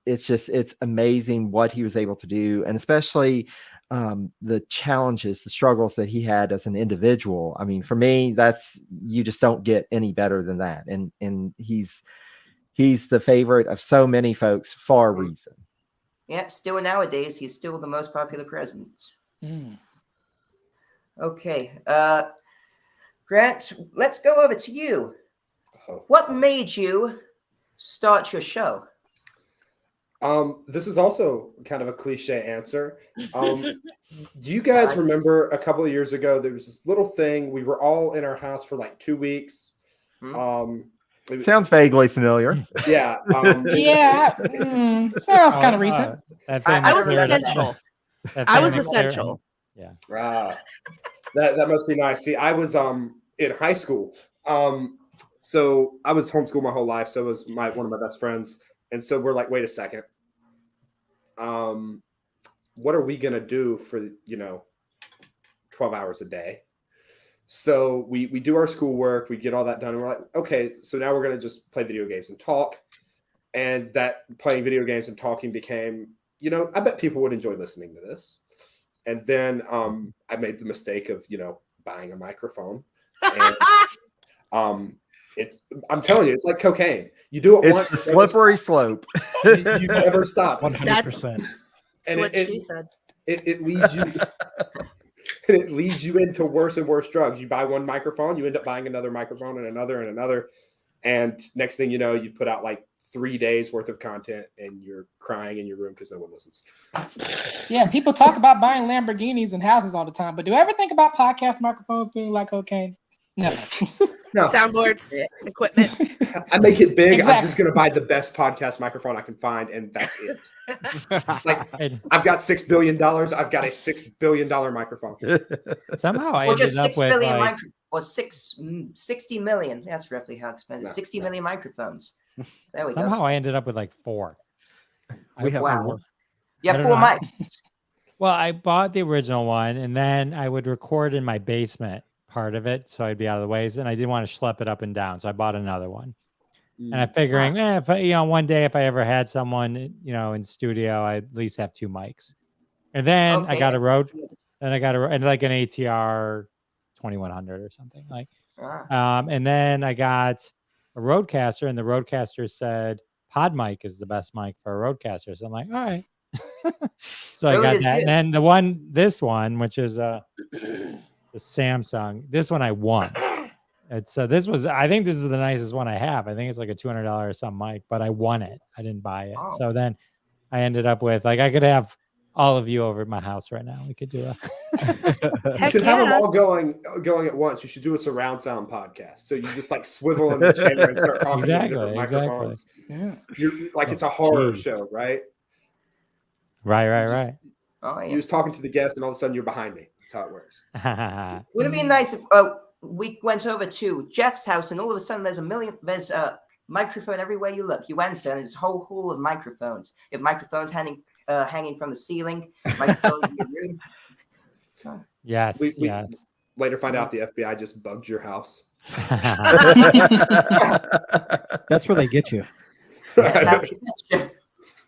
it's amazing what he was able to do, and especially the challenges, the struggles that he had as an individual. I mean, for me, you just don't get any better than that. And he's the favorite of so many folks for a reason. Yep, still nowadays, he's still the most popular president. Okay, Grant, let's go over to you. What made you start your show? This is also kind of a cliche answer. Do you guys remember a couple of years ago, there was this little thing, we were all in our house for like 2 weeks. Sounds vaguely familiar. Yeah. Sounds kind of recent. I was essential. I was essential. Yeah. That must be nice. See, I was in high school. So I was homeschooled my whole life. So was one of my best friends. And so we're like, wait a second. What are we gonna do for 12 hours a day? So we do our schoolwork, we get all that done, and we're like, okay, so now we're gonna just play video games and talk. And that playing video games and talking became, I bet people would enjoy listening to this. And then I made the mistake of, buying a microphone. And I'm telling you, it's like cocaine. You do it once. It's a slippery slope. You never stop. 100%. That's what she said. It leads you. It leads you into worse and worse drugs. You buy one microphone, you end up buying another microphone and another. And next thing you know, you've put out like 3 days worth of content and you're crying in your room because no one listens. Yeah, people talk about buying Lamborghinis and houses all the time, but do you ever think about podcast microphones being like cocaine? Never. No. Soundboards, equipment. I make it big. Exactly. I'm just going to buy the best podcast microphone I can find, and that's it. It's like, I've got $6 billion. I've got a $6 billion microphone. Somehow I Or ended just up 6 with billion like, or 60 million. That's roughly how expensive. 60 million microphones. There we somehow go. I ended up with like 4. We have Wow. four. You I have don't 4 know how- mics. Well, I bought the original one, and then I would record in my basement part of it, so I'd be out of the ways, and I didn't want to schlep it up and down, so I bought another one. And I'm figuring, if I, one day if I ever had someone, in studio, I'd at least have 2 mics. And then I got a Rode, and like an ATR 2100 or something like. And then I got a Rodecaster, and the Rodecaster said Pod mic is the best mic for a Rodecaster. So I'm like, all right. So I got that. And then this one, which is the Samsung, this one I won. It's I think this is the nicest one I have. I think it's like a $200 or some mic, but I won it. I didn't buy it. Oh. So then I ended up with I could have all of you over at my house right now. We could do a You should have them all going at once. You should do a surround sound podcast. So you just like swivel in the chair and start talking to different microphones. Yeah. You're like it's a horror show, right? Right. Oh, yeah. You was talking to the guest, and all of a sudden you're behind me. That's how it works. Wouldn't it be nice if we went over to Jeff's house and all of a sudden there's a microphone everywhere you look. You enter and there's a whole hall of microphones. You have microphones hanging from the ceiling, microphones in your room. Yes. We yes. later find out the FBI just bugged your house. That's where they get you. That's how they get you.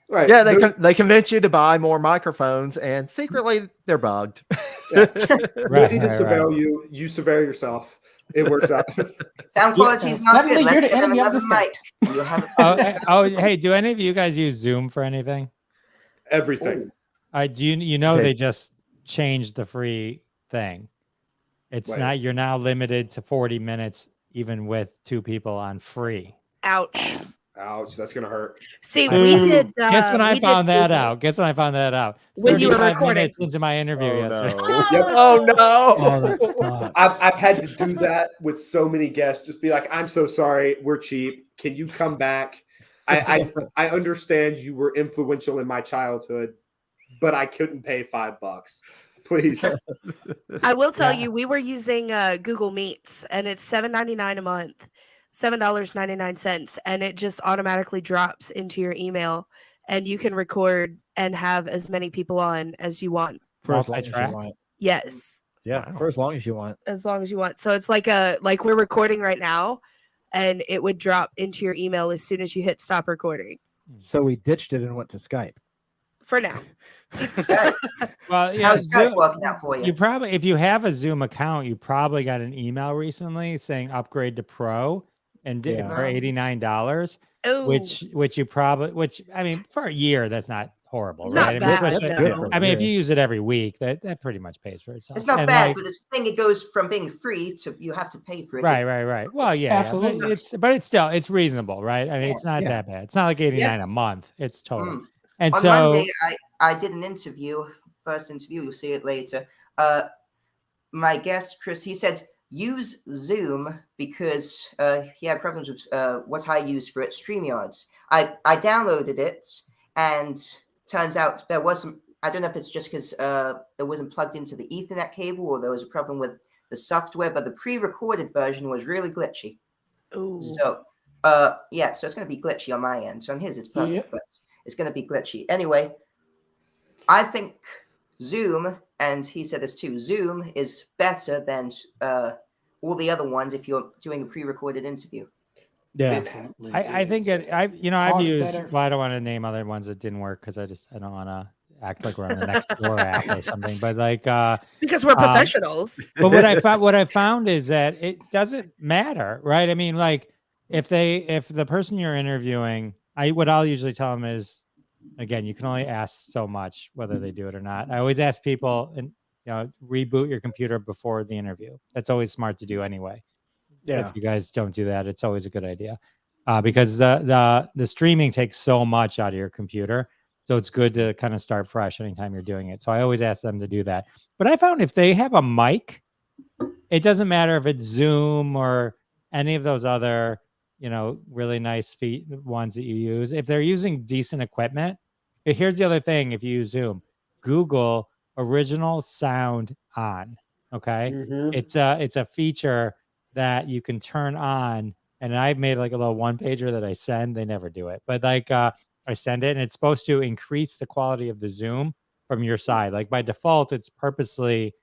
Right. Yeah, they convince you to buy more microphones, and secretly they're bugged. Yeah. We need to surveil you. You surveil yourself. It works out. Sound quality is not good. Suddenly you're Let's the get them enemy of another the mic. state. You'll have Hey, do any of you guys use Zoom for anything? Everything. Do you know they just changed the free thing? It's not. You're now limited to 40 minutes, even with 2 people on free. Ouch. Ouch, that's gonna hurt. See, we did. Guess when I found that out. Guess when I found that out. When you were 35 recording. minutes into my interview yesterday. Oh no! Oh, that sucks. I've had to do that with so many guests. Just be like, I'm so sorry. We're cheap. Can you come back? I understand you were influential in my childhood, but I couldn't pay $5. Please. I will tell you, we were using Google Meets, and it's $7.99 a month, $7.99, and it just automatically drops into your email, and you can record and have as many people on as you want. For as long as you want. Yes, Yeah, for as long as you want. as long as you want. So it's like we're recording right now, and it would drop into your email as soon as you hit stop recording. So we ditched it and went to Skype. For now. Well, yeah, How's Skype working out for you? You probably, if you have a Zoom account, you probably got an email recently saying upgrade to Pro and for $89, which you probably, I mean, for a year, that's not horrible, Not right? bad, I mean, that's good for I mean, if you use it every week, that pretty much pays for itself. It's not And bad, like- but it's the thing. It goes from being free to you have to pay for it. Right. Well, yeah, Absolutely. but it's still reasonable, right? I mean, it's not that bad. It's not like 89 Yes. a month. It's total. Mm. And On so Monday, I did an interview. First interview, you'll see it later. My guest Chris, he said use Zoom because he had problems with what I used for it, StreamYards. I downloaded it, and turns out there was some I don't know if it's just because it wasn't plugged into the Ethernet cable or there was a problem with the software, but the pre-recorded version was really glitchy. Ooh. So, yeah, so it's going to be glitchy on my end. So on his, it's perfect, but it's going to be glitchy. Anyway, I think Zoom, and he said this too, Zoom is better than all the other ones if you're doing a pre-recorded interview. Yeah, I think I've Ours used. better. Well, I don't want to name other ones that didn't work because I don't want to act like we're on the next door app or something. But like because we're professionals. But what I found is that it doesn't matter, right? I mean, like if the person you're interviewing, what I'll usually tell them is, again, you can only ask so much whether they do it or not. I always ask people, and reboot your computer before the interview. That's always smart to do anyway. Yeah. If you guys don't do that, it's always a good idea because the streaming takes so much out of your computer. So it's good to kind of start fresh anytime you're doing it. So I always ask them to do that. But I found if they have a mic, it doesn't matter if it's Zoom or any of those other, really nice ones that you use. If they're using decent equipment, here's the other thing. If you use Zoom, Google original sound on. Okay. It's a feature that you can turn on, and I made like a little one pager that I send. They never do it, but like I send it, and it's supposed to increase the quality of the Zoom from your side. Like by default, it's purposely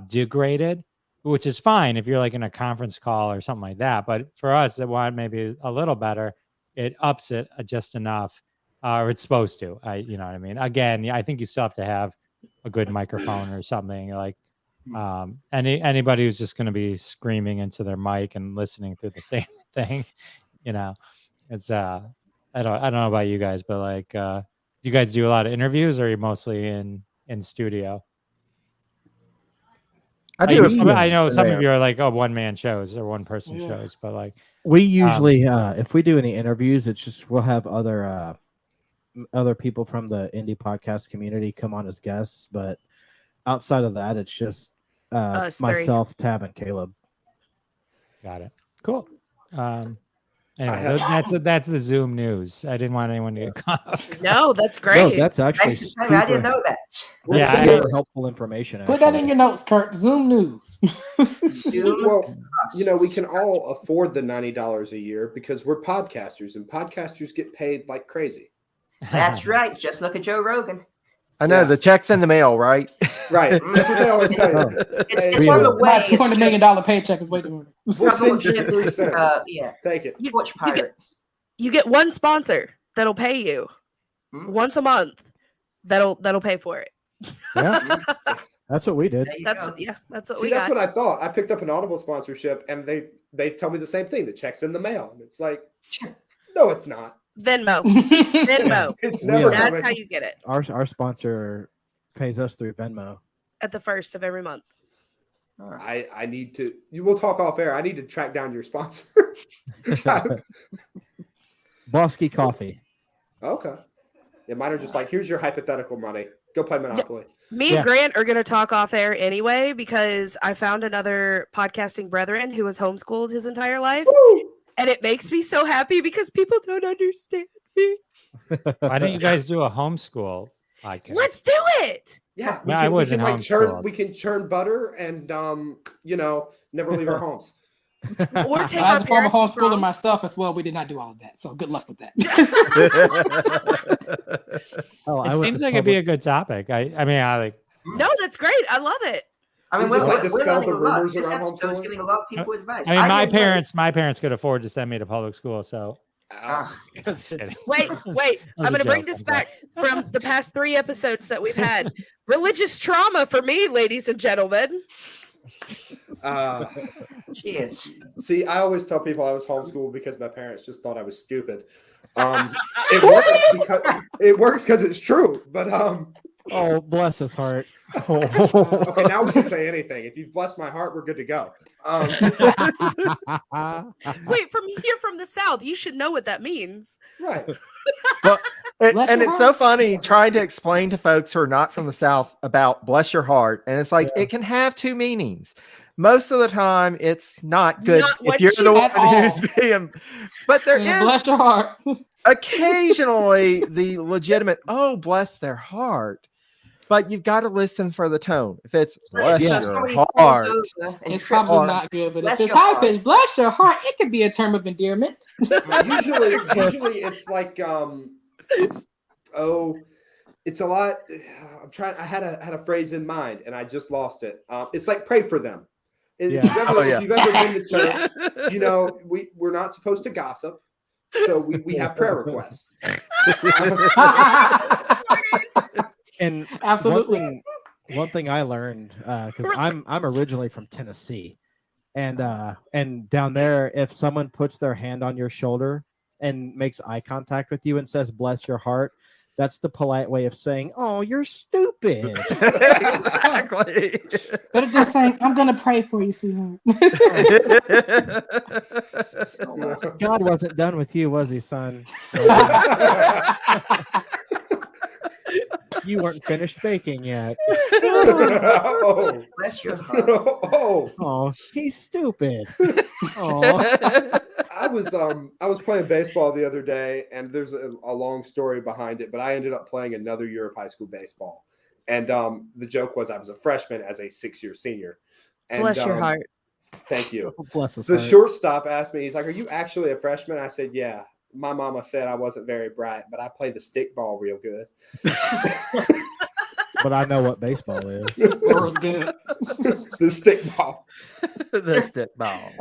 degraded, which is fine if you're like in a conference call or something like that. But for us, that want maybe a little better, it ups it just enough, or it's supposed to. You know what I mean? Again, I think you still have to have a good microphone or something like. Anybody who's just going to be screaming into their mic and listening through the same thing, it's I don't know about you guys, but like do you guys do a lot of interviews, or are you mostly in studio? I know some of you are like one-man shows or one-person shows, but like we usually if we do any interviews, it's just we'll have other people from the indie podcast community come on as guests, but outside of that, it's just myself, Tab, and Caleb. Got it. Cool. Anyway, that's the Zoom news. I didn't want anyone to get caught up. No, that's great. No, that's actually super, I didn't know that. That's super helpful information. Put that in your notes, Kurt. Zoom news. Well, we can all afford the $90 a year because we're podcasters, and podcasters get paid like crazy. That's right. Just look at Joe Rogan. I know the check's in the mail, right? Right. That's what they always tell you. It's on the way. My $200 million paycheck is waiting on me. We'll send you 3 cents. Yeah, take it. You watch Pirates. You get one sponsor that'll pay you once a month. That'll pay for it. Yeah, that's what we did. That's what we got. That's what I thought. I picked up an Audible sponsorship, and they tell me the same thing. The check's in the mail, and it's like, no, it's not. Venmo. It's never. That's how you get it. Our sponsor pays us through Venmo at the first of every month. I need to. You will talk off air. I need to track down your sponsor. Bosky Coffee. Okay. Yeah, mine are just like, here's your hypothetical money. Go play Monopoly. Me and Grant are going to talk off air anyway because I found another podcasting brethren who was homeschooled his entire life. Woo! And it makes me so happy because people don't understand me. Why don't you guys do a homeschool podcast? Let's do it. Yeah, I wasn't homeschooled. We can churn butter and never leave our homes. Or take As our a former parents to homeschooler prom. myself as well, we did not do all of that. So good luck with that. It seems like it'd be a good topic. No, that's great. I love it. I mean, We we're just like to spell learning the a lot. rumors This around episode is homeschooling. giving a lot of people advice. I mean, didn't know- my parents could afford to send me to public school, so. Wait. I'm going to bring this back from the past 3 episodes that we've had. Religious trauma for me, ladies and gentlemen. Cheers. See, I always tell people I was homeschooled because my parents just thought I was stupid. It works because it's true, but oh, bless his heart. Okay, now we can say anything. If you've blessed my heart, we're good to go. Wait, you're from the South. You should know what that means. Right. Well, and it's so funny trying to explain to folks who are not from the South about bless your heart. And it's like, it can have 2 meanings. Most of the time, it's not good if you're the one who's being, but there is bless your heart. Occasionally the legitimate, oh, bless their heart. But you've got to listen for the tone. If it's bless So if your somebody falls heart, over and It's trips probably on not good, but if bless it's your high heart. pitch, bless your heart, it could be a term of endearment. usually it's like it's it's a lot. I'm trying. I had a phrase in mind and I just lost it. It's like pray for them. If you've ever been to church, you know we're not supposed to gossip, so we have prayer requests. And Absolutely. one thing I learned because I'm originally from Tennessee, and down there, if someone puts their hand on your shoulder and makes eye contact with you and says "bless your heart," that's the polite way of saying, "Oh, you're stupid." Exactly. Better just saying, I'm gonna pray for you, sweetheart. God wasn't done with you, was he, son? You weren't finished baking yet. Oh, Bless your heart. Oh, he's stupid. Oh, I was playing baseball the other day, and there's a long story behind it, but I ended up playing another year of high school baseball, and the joke was I was a freshman as a 6-year senior. And, Bless your heart. Thank you. bless his So the heart. shortstop asked me, he's like, "Are you actually a freshman?" I said, "Yeah." My mama said I wasn't very bright, but I play the stick ball real good. But I know what baseball is. Girl's good. The stick ball. The stick ball.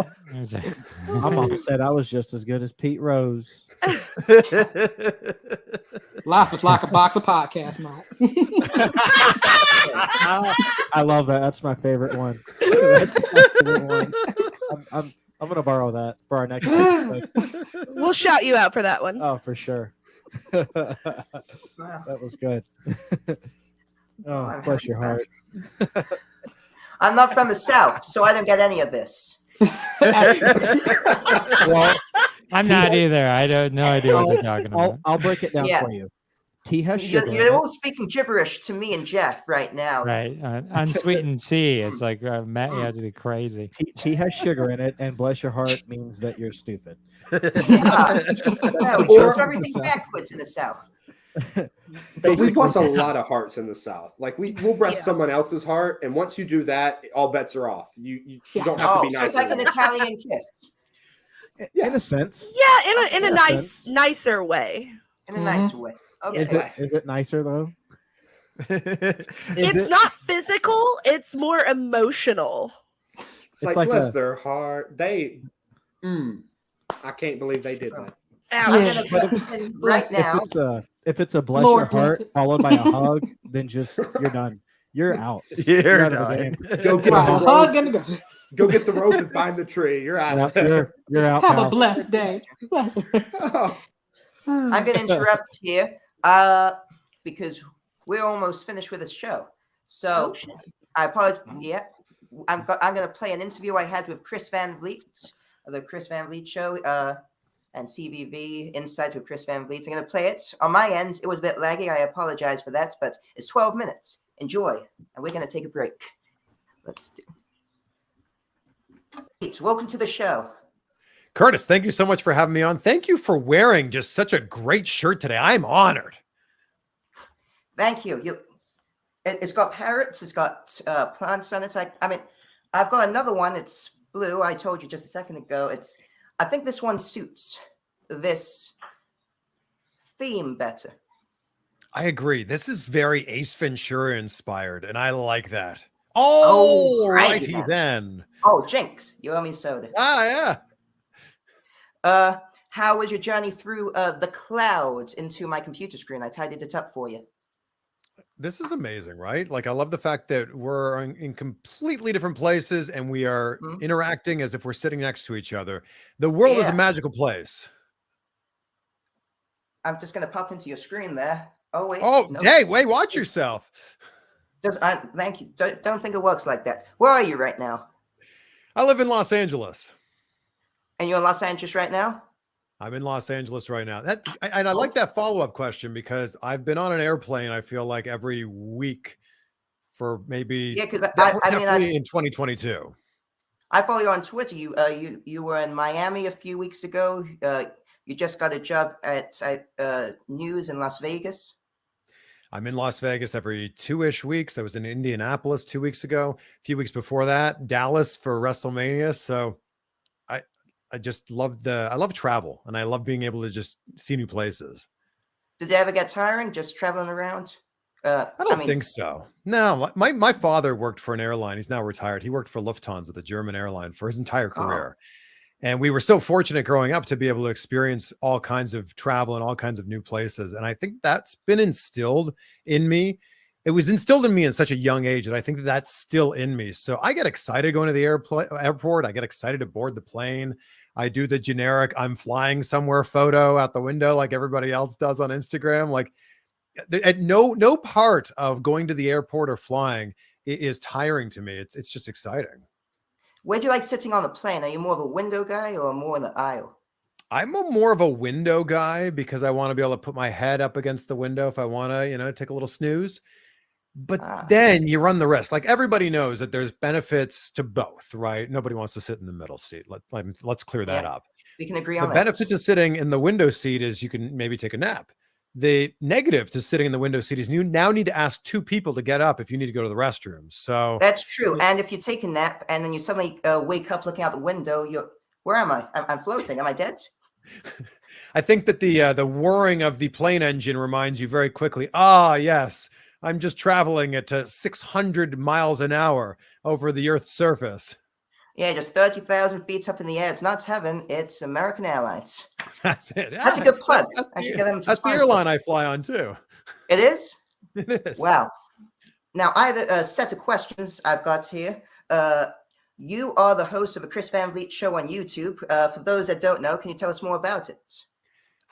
My mom said I was just as good as Pete Rose. Life is like a box of podcast mics. I love that. That's my favorite one. That's my favorite one. I'm gonna borrow that for our next episode. We'll shout you out for that one. Oh, for sure. That was good. Oh, bless your heart. I'm not from the South, so I don't get any of this. Well, I'm not either. I don't no idea what you're talking about. I'll break it down Yeah. for you. Tea has sugar. You're in all it. speaking gibberish to me and Jeff right now. Right. Unsweetened tea. It's like, Matt, you have to be crazy. Tea has sugar in it, and bless your heart means that you're stupid. No, the we joke do of everything the South. backwards in the South. But we bless a lot of hearts in the South. Like we'll bless someone else's heart, and once you do that, all bets are off. You don't have to be So nice. it's like an Italian kiss. In a sense. Yeah, in a In a nicer way. In a nicer way. Okay. Is it nicer though? It's not physical, it's more emotional. It's like bless their heart. I can't believe they did that. I'm gonna put in right now. If it's a bless Lord your heart bless it. followed by a hug, then just you're done. You're out. You're out of the done. game. Go get Right, the hug rope. and go. Go get the rope and find the tree. You're out. You're out. Have a pal. blessed day. I'm going to interrupt here because we're almost finished with this show. So I apologize. Yeah, I'm going to play an interview I had with Chris Van Vliet, of the Chris Van Vliet Show, and CVV Insight with Chris Van Vliet. I'm going to play it. On my end, it was a bit laggy. I apologize for that, but it's 12 minutes. Enjoy, and we're going to take a break. Let's do. Welcome to the show. Curtis, thank you so much for having me on. Thank you for wearing just such a great shirt today. I'm honored. Thank you. It's got parrots. It's got plants on it. I've got another one. It's blue. I told you just a second ago. I think this one suits this theme better. I agree. This is very Ace Ventura inspired, and I like that. Oh, righty then. Oh, Jinx, you owe me soda. Yeah. How was your journey through the clouds into my computer screen? I tidied it up for you. This is amazing, right? Like, I love the fact that we're in completely different places and we are interacting as if we're sitting next to each other. The world is a magical place. I'm just going to pop into your screen there. Oh, wait. Oh, no. hey, wait, watch yourself. Thank you. Don't think it works like that. Where are you right now? I live in Los Angeles. And you're in Los Angeles right now? I'm in Los Angeles right now. I like that follow-up question because I've been on an airplane, I feel like every week for maybe definitely in 2022. I follow you on Twitter. You were in Miami a few weeks ago. You just got a job at News in Las Vegas. I'm in Las Vegas every 2-ish weeks. I was in Indianapolis 2 weeks ago. A few weeks before that, Dallas for WrestleMania. So I just I love travel, and I love being able to just see new places. Does it ever get tiring just traveling around? I don't think so. No, my father worked for an airline. He's now retired. He worked for Lufthansa, the German airline, for his entire career. And we were so fortunate growing up to be able to experience all kinds of travel and all kinds of new places. And I think that's been instilled in me. It was instilled in me in such a young age that I think that's still in me. So I get excited going to the airport. I get excited to board the plane. I do the generic I'm flying somewhere photo out the window like everybody else does on Instagram. Like at no part of going to the airport or flying is tiring to me. It's just exciting. Where do you like sitting on the plane? Are you more of a window guy or more in the aisle? I'm more of a window guy because I want to be able to put my head up against the window if I want to, take a little snooze. But then you run the risk. Like everybody knows that there's benefits to both, right? Nobody wants to sit in the middle seat. Let's clear that up. We can agree on The that. benefit to sitting in the window seat is you can maybe take a nap. The negative to sitting in the window seat is you now need to ask 2 people to get up if you need to go to the restroom. So that's true. And if you take a nap and then you suddenly wake up looking out the window, where am I? I'm floating. Am I dead? I think that the whirring of the plane engine reminds you very quickly. Yes, I'm just traveling at 600 miles an hour over the Earth's surface. Yeah, just 30,000 feet up in the air. It's not heaven. It's American Airlines. That's it. That's a good plug. That's the airline I fly on too. It is? It is. Wow. Now, I have a set of questions I've got here. You are the host of a Chris Van Vliet show on YouTube. For those that don't know, can you tell us more about it?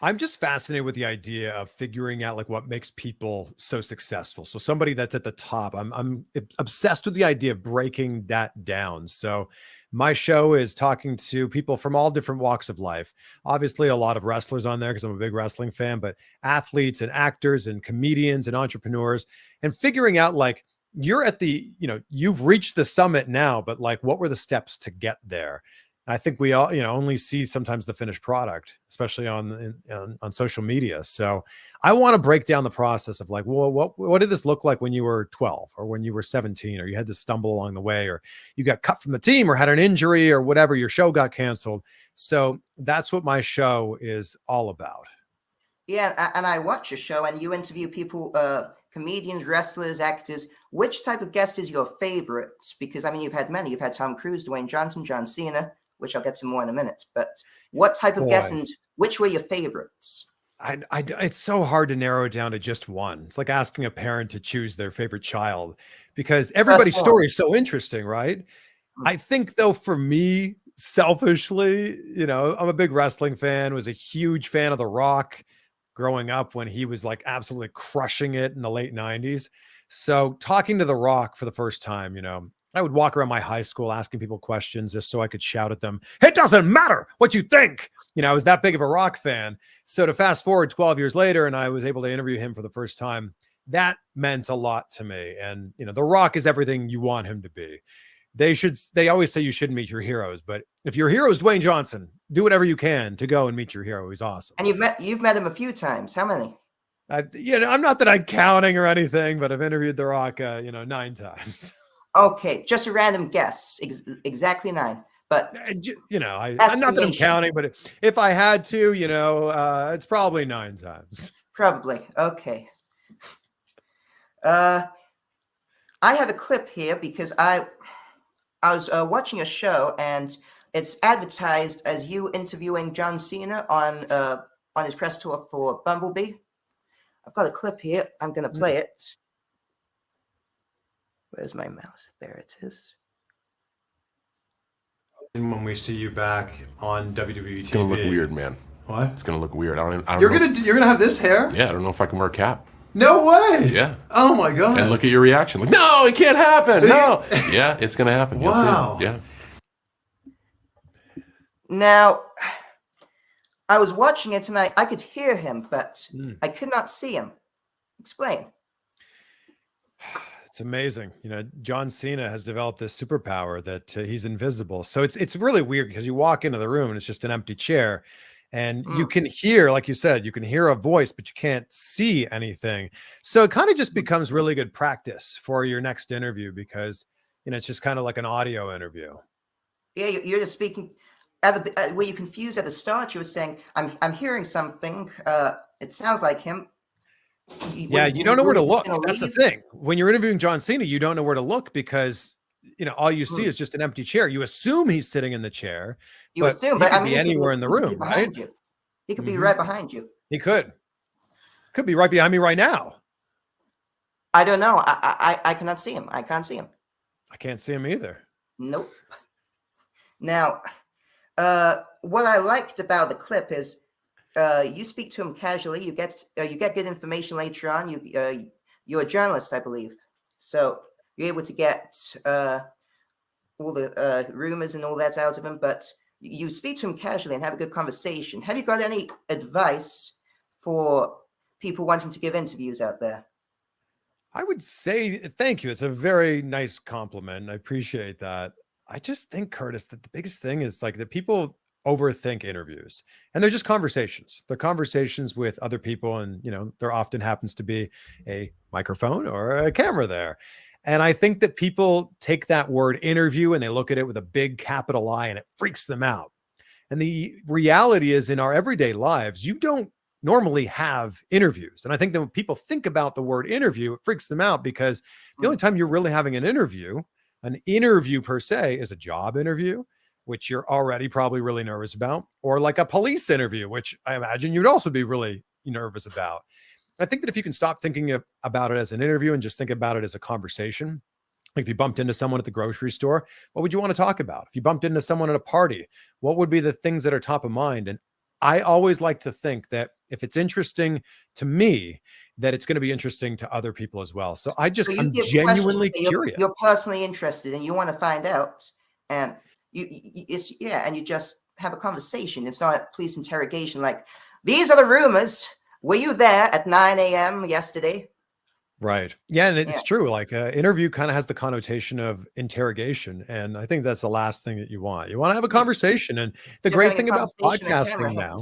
I'm just fascinated with the idea of figuring out like what makes people so successful. So somebody that's at the top, I'm obsessed with the idea of breaking that down. So my show is talking to people from all different walks of life. Obviously a lot of wrestlers on there because I'm a big wrestling fan, but athletes and actors and comedians and entrepreneurs, and figuring out like you're at the, you've reached the summit now, but like what were the steps to get there? I think we all, only see sometimes the finished product, especially on social media. So I want to break down the process of like, well, what did this look like when you were 12 or when you were 17, or you had to stumble along the way, or you got cut from the team or had an injury or whatever, your show got canceled. So that's what my show is all about. Yeah. And I watch your show and you interview people, comedians, wrestlers, actors. Which type of guest is your favorite? Because you've had many. You've had Tom Cruise, Dwayne Johnson, John Cena, which I'll get to more in a minute. But what type of guest and which were your favorites? It's so hard to narrow it down to just one. It's like asking a parent to choose their favorite child because everybody's story is so interesting, right? I think though, for me, selfishly, I'm a big wrestling fan, was a huge fan of The Rock growing up when he was like absolutely crushing it in the late 90s. So talking to The Rock for the first time, I would walk around my high school asking people questions just so I could shout at them, "It doesn't matter what you think." I was that big of a Rock fan. So to fast forward 12 years later, and I was able to interview him for the first time, that meant a lot to me. And, The Rock is everything you want him to be. They always say you shouldn't meet your heroes, but if your hero is Dwayne Johnson, do whatever you can to go and meet your hero. He's awesome. And you've met him a few times. How many? I'm not that I'm counting or anything, but I've interviewed The Rock, 9 times. Okay, just a random guess. Exactly 9. But I'm not that I'm counting, but if I had to, it's probably 9 times. Probably. Okay. I have a clip here because I was watching a show and it's advertised as you interviewing John Cena on his press tour for Bumblebee. I've got a clip here. I'm going to play it. Where's my mouse? There it is. And when we see you back on WWE It's TV, gonna look weird, man. What? It's gonna look weird. I don't You're know. gonna have this hair? Yeah, I don't know if I can wear a cap. No way. Yeah. Oh my god. And look at your reaction. Like, no, it can't happen. No. Yeah, it's gonna happen. You'll Wow. see. Yeah. Now, I was watching it and I could hear him, but I could not see him. Explain. It's amazing. John Cena has developed this superpower that he's invisible. So it's really weird because you walk into the room and it's just an empty chair. And you can hear, like you said, you can hear a voice, but you can't see anything. So it kind of just becomes really good practice for your next interview because, it's just kind of like an audio interview. Yeah, you're just speaking. Were you confused at the start? You were saying, "I'm hearing something. It sounds like him." Yeah, you don't know where to look. That's the thing. When you're interviewing John Cena, you don't know where to look because all you see is just an empty chair. You assume he's sitting in the chair, You but assume, he but could I mean, be anywhere in the room, right? He could be right behind you. He could be right behind me right now. I don't know. I cannot see him. I can't see him. I can't see him either. Nope. Now, what I liked about the clip is you speak to him casually. You get good information later on. You're a journalist, I believe, so you're able to get all the rumors and all that out of him. But you speak to him casually and have a good conversation. Have you got any advice for people wanting to give interviews out there? I would say thank you. It's a very nice compliment. I appreciate that. I just think, Curtis, that the biggest thing is like that people overthink interviews and they're just conversations. They're conversations with other people. And, there often happens to be a microphone or a camera there. And I think that people take that word interview and they look at it with a big capital I and it freaks them out. And the reality is in our everyday lives, you don't normally have interviews. And I think that when people think about the word interview, it freaks them out because the only time you're really having an interview per se is a job interview, which you're already probably really nervous about, or like a police interview, which I imagine you'd also be really nervous about. I think that if you can stop thinking about it as an interview and just think about it as a conversation, like if you bumped into someone at the grocery store, what would you want to talk about? If you bumped into someone at a party, what would be the things that are top of mind? And I always like to think that if it's interesting to me, that it's going to be interesting to other people as well. So I'm genuinely curious. You're personally interested and you want to find out, and and you just have a conversation. It's not a police interrogation. Like, these are the rumors. Were you there at 9 a.m. yesterday? Right. Yeah. And it's true. Like interview kind of has the connotation of interrogation. And I think that's the last thing that you want. You want to have a conversation. And the great thing about podcasting now.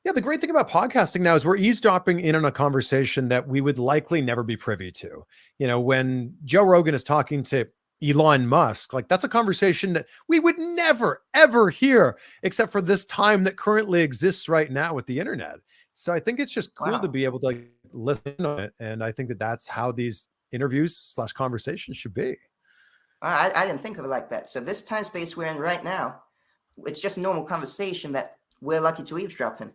Yeah, the great thing about podcasting now is we're eavesdropping in on a conversation that we would likely never be privy to. When Joe Rogan is talking to Elon Musk, like that's a conversation that we would never, ever hear except for this time that currently exists right now with the internet. So I think it's just cool to be able to listen to it. And I think that that's how these interviews / conversations should be. I didn't think of it like that. So this time space we're in right now, it's just a normal conversation that we're lucky to eavesdrop in.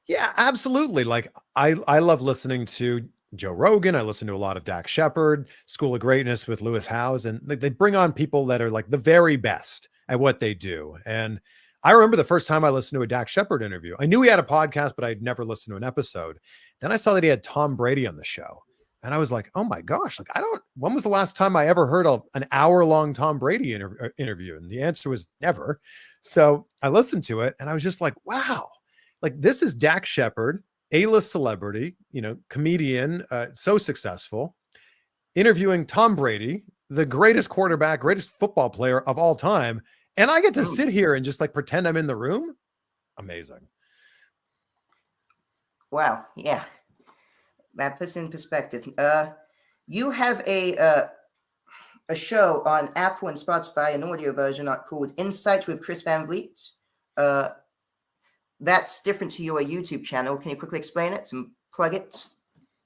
Yeah, absolutely. Like I love listening to Joe Rogan. I listen to a lot of Dax Shepard, School of Greatness with Lewis Howes, and they bring on people that are like the very best at what they do. And I remember the first time I listened to a Dax Shepard interview. I knew he had a podcast, but I'd never listened to an episode. Then I saw that he had Tom Brady on the show. And I was like, oh my gosh, like when was the last time I ever heard an hour-long Tom Brady interview? And the answer was never. So I listened to it and I was just like, wow, like this is Dax Shepard, A-list celebrity, comedian, so successful, interviewing Tom Brady, the greatest quarterback, greatest football player of all time. And I get to sit here and just like pretend I'm in the room. Amazing. Wow. Yeah. That puts in perspective. You have a show on Apple and Spotify, an audio version called Insights with Chris Van Vliet. That's different to your YouTube channel. Can you quickly explain it and plug it?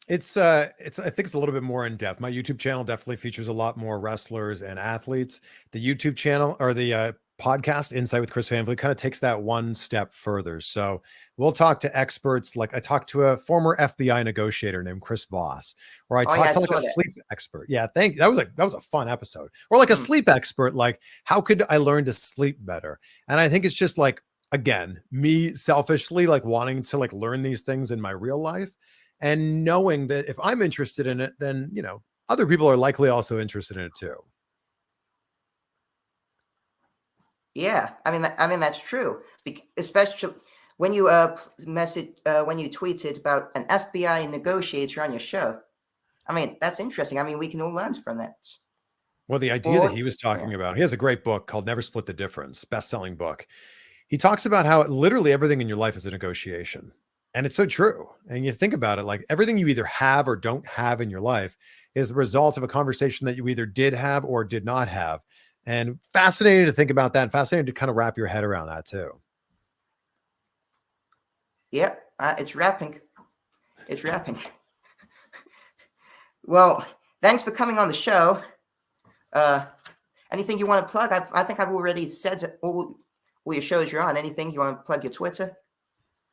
I think it's a little bit more in depth. My YouTube channel definitely features a lot more wrestlers and athletes. The YouTube channel or the podcast Insight with Chris Van Vliet kind of takes that one step further. So we'll talk to experts. Like I talked to a former FBI negotiator named Chris Voss, or I talked to like a sleep expert. Yeah, thank you. That was a fun episode. Or like a sleep expert, like how could I learn to sleep better? And I think it's just like, again, me selfishly like wanting to like learn these things in my real life and knowing that if I'm interested in it, then, other people are likely also interested in it too. Yeah, I mean that's true. Especially when you when you tweeted about an FBI negotiator on your show. I mean, that's interesting. I mean, we can all learn from that. Well, the idea that he was talking about, he has a great book called Never Split the Difference, best-selling book. he talks about how literally everything in your life is a negotiation. And it's so true. And you think about it, like everything you either have or don't have in your life is the result of a conversation that you either did have or did not have. And fascinating to think about that, and fascinating to kind of wrap your head around that too. Yep, it's wrapping. It's wrapping. Well, thanks for coming on the show. Anything you want to plug? I think I've already said all your shows you're on. Anything you want to plug your Twitter?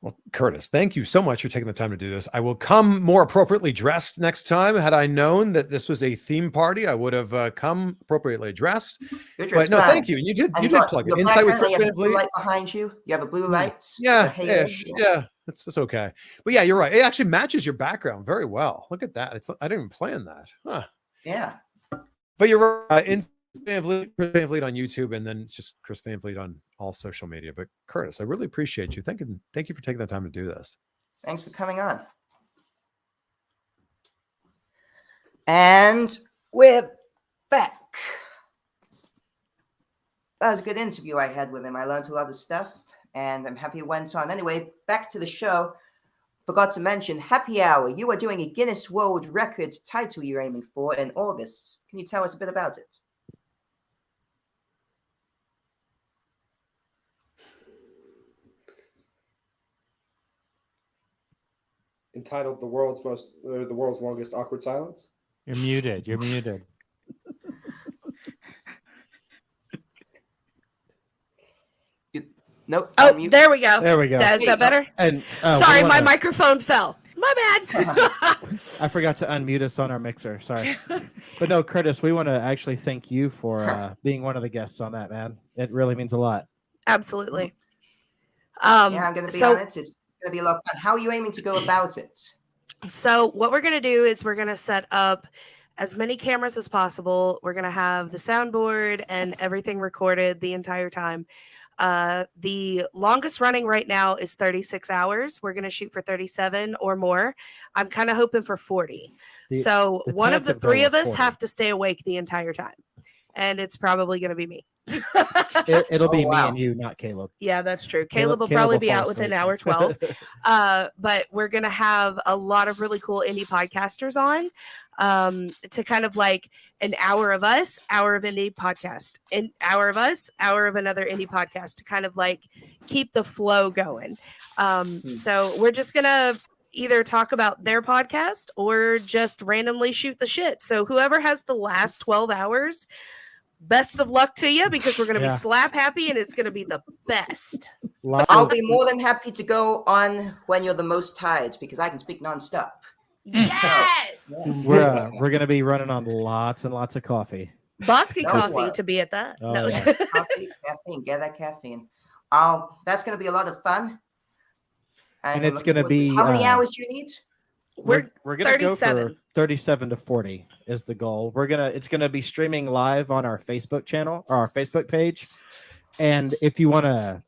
Well, Curtis, thank you so much for taking the time to do this. I will come more appropriately dressed next time. Had I known that this was a theme party, I would have come appropriately dressed. But no, thank you. You did plug it. Insight with Chris Van Vliet. Light behind you. You have a blue light. Yeah, yeah. It's okay. But yeah, you're right. It actually matches your background very well. Look at that. I didn't even plan that. Huh. Yeah. But you're right. Chris Van Vliet on YouTube, and then it's just Chris Van Vliet on all social media. But Curtis, I really appreciate you. Thank you for taking the time to do this. Thanks for coming on. And we're back. That was a good interview I had with him. I learned a lot of stuff, and I'm happy it went on. Anyway, back to the show. Forgot to mention, Happy Hour. You are doing a Guinness World Records title you're aiming for in August. Can you tell us a bit about it? Entitled the world's longest awkward silence. You're muted. You're muted. Nope. Oh, there we go. There we go. Is that better? And sorry, my microphone fell. My bad. I forgot to unmute us on our mixer. Sorry. But no, Curtis, we want to actually thank you for being one of the guests on that, man. It really means a lot. Absolutely. Yeah, I'm going to be on it. It's going to be a lot of fun. How are you aiming to go about it? So what we're going to do is we're going to set up as many cameras as possible. We're going to have the soundboard and everything recorded the entire time. The longest running right now is 36 hours. We're going to shoot for 37 or more. I'm kind of hoping for 40. So one of the three of us have to stay awake the entire time. And it's probably going to be me. It'll be me and you, not Caleb. Yeah, that's true. Caleb will probably be out within hour 12. But we're going to have a lot of really cool indie podcasters on to kind of like an hour of us, hour of indie podcast, an hour of us, hour of another indie podcast to kind of like keep the flow going. So we're just going to either talk about their podcast or just randomly shoot the shit. So whoever has the last 12 hours, best of luck to you, because we're going to be slap happy and it's going to be the best. I'll be more than happy to go on when you're the most tired because I can speak nonstop. Yes. We're going to be running on lots and lots of coffee. Bosky coffee to be at that. Oh, no. yeah. Coffee, caffeine, get that caffeine. That's going to be a lot of fun. And it's going to be how many hours do you need? We're gonna go for 37 to 40 is the goal. It's gonna be streaming live on our Facebook channel or our Facebook page. And if you want to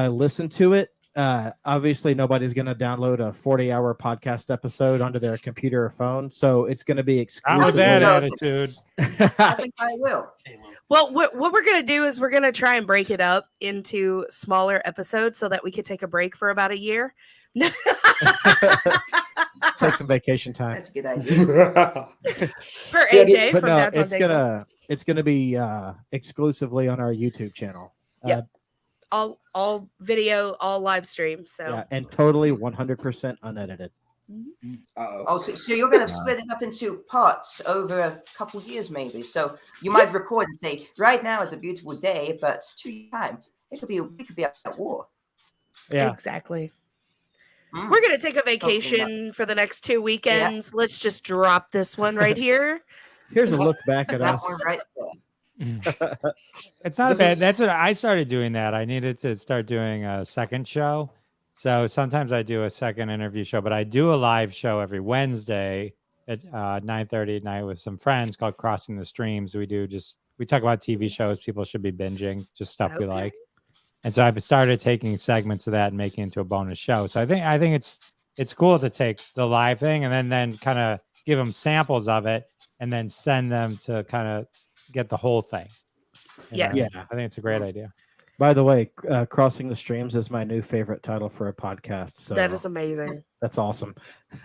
listen to it, obviously nobody's gonna download a 40-hour podcast episode onto their computer or phone. So it's gonna be exclusive. Not with that attitude. I think I will. Well, what we're going to do is we're going to try and break it up into smaller episodes so that we could take a break for about a year. Take some vacation time. That's a good idea. For AJ but from no, Dad's on it's gonna be exclusively on our YouTube channel. Yep. All video, all live stream. So Yeah, and totally 100% unedited. So you're going to split it up into parts over a couple years, maybe. So you might record and say, right now it's a beautiful day, but 2 years time, we could be at war. Yeah, exactly. We're going to take a vacation for the next 2 weekends. Let's just drop this one right here. Here's a look back at That us. one right there. It's not bad. That's what I started doing. That I needed to start doing a second show. So sometimes I do a second interview show, but I do a live show every Wednesday at 9:30 at night with some friends called Crossing the Streams. We talk about TV shows people should be binging, just stuff we like. And so I've started taking segments of that and making it into a bonus show. So I think it's cool to take the live thing and then kind of give them samples of it and then send them to kind of get the whole thing. Yes. Yeah, I think it's a great idea. By the way, Crossing the Streams is my new favorite title for a podcast. So That is amazing. That's awesome.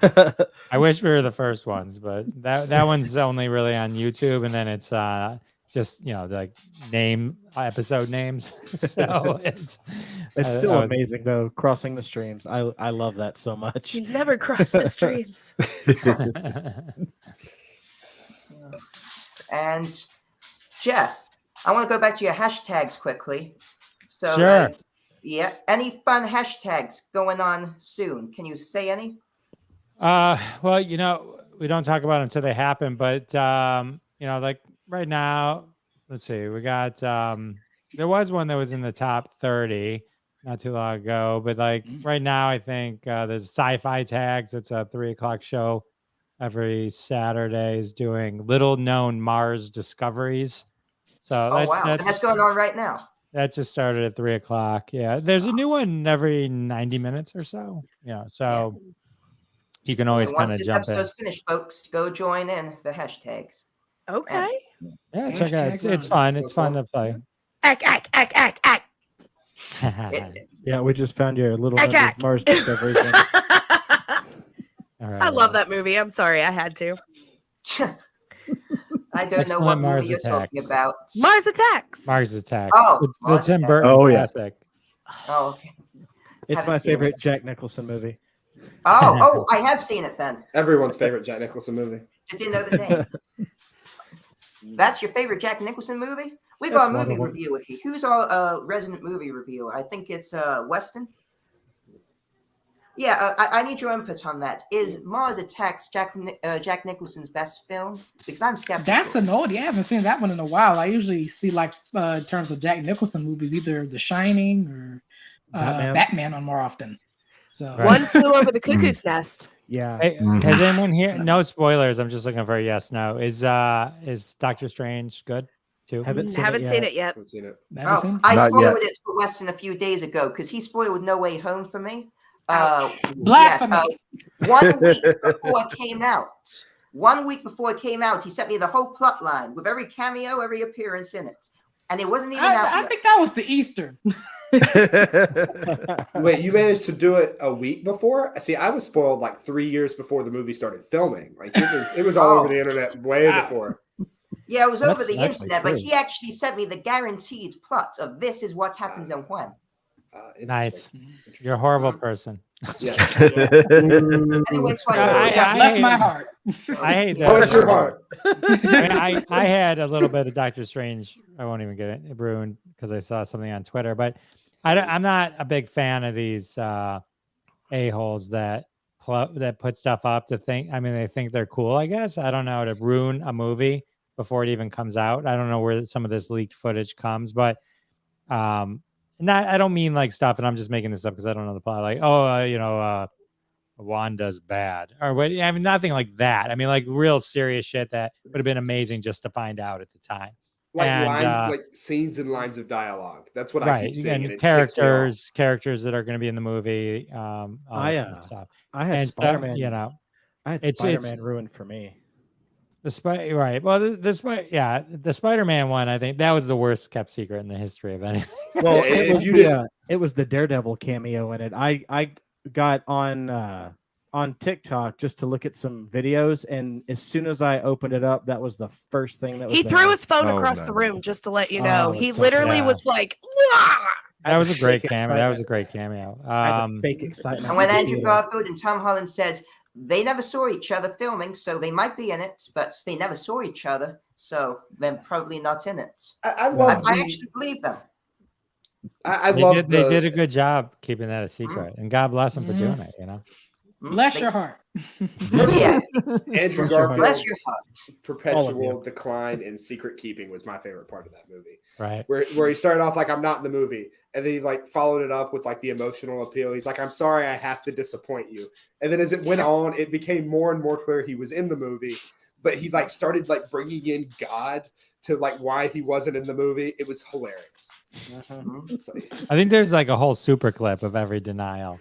I wish we were the first ones, but that one's only really on YouTube, and then it's just like episode names. So it's that still was- amazing though. Crossing the Streams, I love that so much. You never cross the streams. And Jeff, I want to go back to your hashtags quickly. So, Sure. Yeah. Any fun hashtags going on soon? Can you say any? Well, we don't talk about it until they happen, but like right now, let's see, we got there was one that was in the top 30 not too long ago, but like right now, I think there's Sci-Fi Tags. It's a 3:00 show every Saturday, is doing little known Mars discoveries. So Oh wow, and that's going on right now. that just started at 3:00. Yeah, there's a new one every 90 minutes or so. So you can always And kind once of this jump in. episode's finished, folks, go join in the hashtags. Okay. Yeah, check it out. It's fun. It's fun to play. Ack. Yeah, we just found your little Ack, ack. Mars Discovery things. I love that movie. I'm sorry, I had to. I don't know what movie you're talking about. Mars Attacks. Mars Attacks. Oh, the Mars Tim Attacks. Burton Oh, yeah. classic. Oh, okay. It's Haven't my seen favorite it. Jack Nicholson movie. Oh, I have seen it then. Everyone's favorite Jack Nicholson movie. Just didn't know the name. That's your favorite Jack Nicholson movie? We That's got a one movie of 'em. reviewer here. Who's our resident movie reviewer? I think it's Weston. Yeah, I need your input on that. Is Mars Attacks Jack Nicholson's best film? Because I'm skeptical. That's an oldie. I haven't seen that one in a while. I usually see in terms of Jack Nicholson movies, either The Shining or Batman on more often. So One Flew Over the Cuckoo's Nest. Yeah. Hey, has anyone here? No spoilers. I'm just looking for a yes, no. Is Doctor Strange good too? Haven't seen it yet. Haven't seen it. Oh, I spoiled it for Weston a few days ago because he spoiled No Way Home for me. Blasphemy. Yes, 1 week before it came out. 1 week before it came out, he sent me the whole plot line with every cameo, every appearance in it. And it wasn't even out I yet. think that was the Easter. Wait, you managed to do it a week before? See, I was spoiled like 3 years before the movie started filming. Like it was all over the internet way before. Yeah, it was over That's the actually internet, but true. he actually sent me the guaranteed plot of this is what happens and when. Nice. You're a horrible person. Anyway, so God bless my heart. I hate that. Bless your heart. I had a little bit of Doctor Strange. I won't even get it ruined because I saw something on Twitter, but I'm not a big fan of these a-holes that put stuff up to think. I mean, they think they're cool, I guess. I don't know, to ruin a movie before it even comes out. I don't know where some of this leaked footage comes, but I don't mean like stuff, and I'm just making this up because I don't know the plot. Like, Wanda's bad, or what? I mean, nothing like that. I mean, like real serious shit that would have been amazing just to find out at the time. Like And, like scenes and lines of dialogue. That's what I right, keep seeing. and it ticks me off. characters that are going to be in the movie. All that kind of stuff. I had And so, Spider-Man. I had it's- Spider-Man ruined for me. Right. Well, the Spider-Man one, I think that was the worst kept secret in the history of anything. Well, Yeah, it was the Daredevil cameo in it. I got on TikTok just to look at some videos, and as soon as I opened it up, that was the first thing that was He there. threw his phone Oh, across no. the room just to let you Oh, know. it He was so literally bad. was like, "Wah!" That was a great fake cameo. That was a excitement. great cameo. I had the fake excitement. And when in the Andrew theater. Garfield and Tom Holland said they never saw each other filming, so they might be in it, but they never saw each other, so they're probably not in it. I love. I actually believe them. I They love. they did a good job keeping that a secret, and God bless them for Mhm. doing it. Bless your heart. Yeah. Andrew Bless your heart. Bless Garfield's your heart. All of perpetual decline in secret keeping was my favorite part of that movie. Right. Where he started off like I'm not in the movie, and then he like followed it up with like the emotional appeal. He's like, I'm sorry, I have to disappoint you. And then as it went on, it became more and more clear he was in the movie, but he like started like bringing in God to like why he wasn't in the movie. It was hilarious. It's like- I think there's like a whole super clip of every denial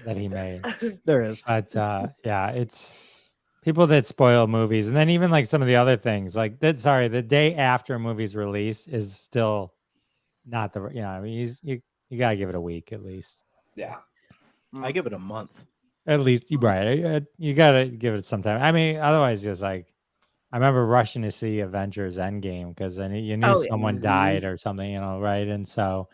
that he made. There is. But yeah, it's people that spoil movies, and then even like some of the other things, like that. Sorry, the day after a movie's release is still not the I mean you gotta give it a week at least. Yeah, I give it a month. At least you right. You gotta give it some time. I mean, otherwise, just like I remember rushing to see Avengers Endgame because you knew Oh, yeah. someone died or something, right? And so,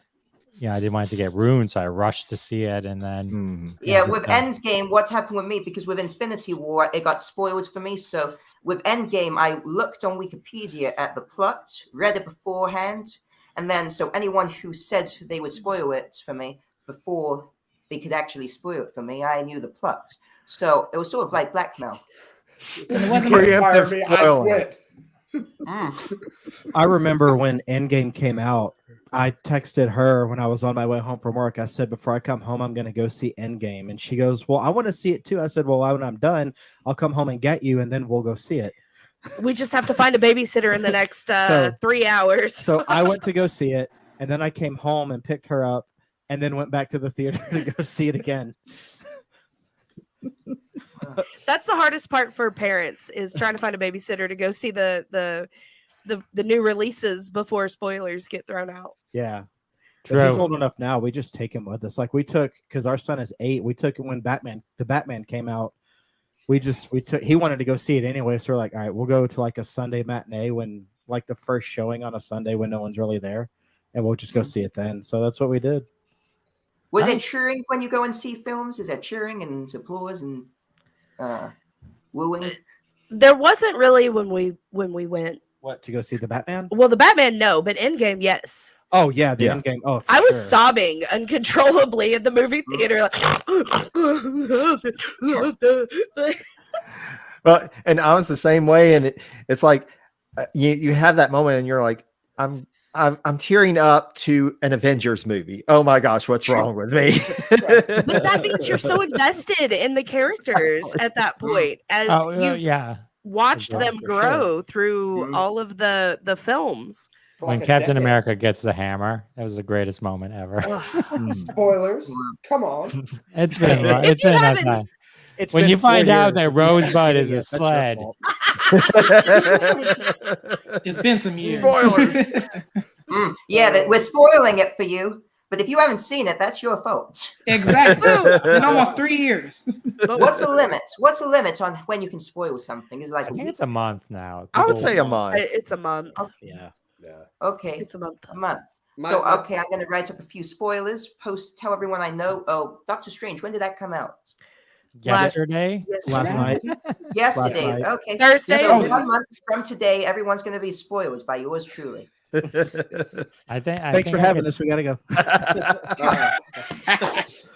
I didn't want it to get ruined, so I rushed to see it, and then Yeah, with Endgame, what's happened with me, because with Infinity War, it got spoiled for me. So with Endgame, I looked on Wikipedia at the plot, read it beforehand, and then so anyone who said they would spoil it for me before they could actually spoil it for me, I knew the plot. So it was sort of like blackmail. And it wasn't Fire me, I quit. I remember when Endgame came out, I texted her when I was on my way home from work. I said, before I come home, I'm going to go see Endgame. And she goes, well, I want to see it too. I said, well, when I'm done, I'll come home and get you, and then we'll go see it. We just have to find a babysitter in the next 3 hours. So I went to go see it, and then I came home and picked her up, and then went back to the theater to go see it again. That's the hardest part for parents, is trying to find a babysitter to go see the new releases before spoilers get thrown out. Yeah. True. But he's old enough now. We just take him with us. Like we took, because our son is 8. We took it when the Batman came out. He wanted to go see it anyway. So we're like, all right, we'll go to like a Sunday matinee when like the first showing on a Sunday when no one's really there, and we'll just go see it then. So that's what we did. Was it cheering when you go and see films? Is that cheering and applause and wooing? There wasn't really when we went. What, to go see the Batman? Well, the Batman, no, but Endgame, yes. Oh yeah, the Endgame. Oh, for I was sure. sobbing uncontrollably at the movie theater. Well, and I was the same way, and it's like you have that moment, and you're like, I'm tearing up to an Avengers movie. Oh my gosh, what's wrong with me? But that means you're so invested in the characters at that point, as you've watched them grow through all of the films. When Captain America gets the hammer, that was the greatest moment ever. Spoilers, come on. It's been a time. When you find out that Rosebud is a sled. It's been some years. Spoilers. We're spoiling it for you. But if you haven't seen it, that's your fault. Exactly. In almost 3 years. What's the limit? What's the limit on when you can spoil something? Is it like I think it's a month now. I would say a month. It's a month. Yeah. Okay. It's a month. I'm gonna write up a few spoilers. Tell everyone I know. Oh, Doctor Strange. When did that come out? Yesterday? Last night. Yesterday. Last night. Okay. Thursday. So 1 month from today, everyone's gonna be spoiled by yours truly. Thanks for having us. We gotta go.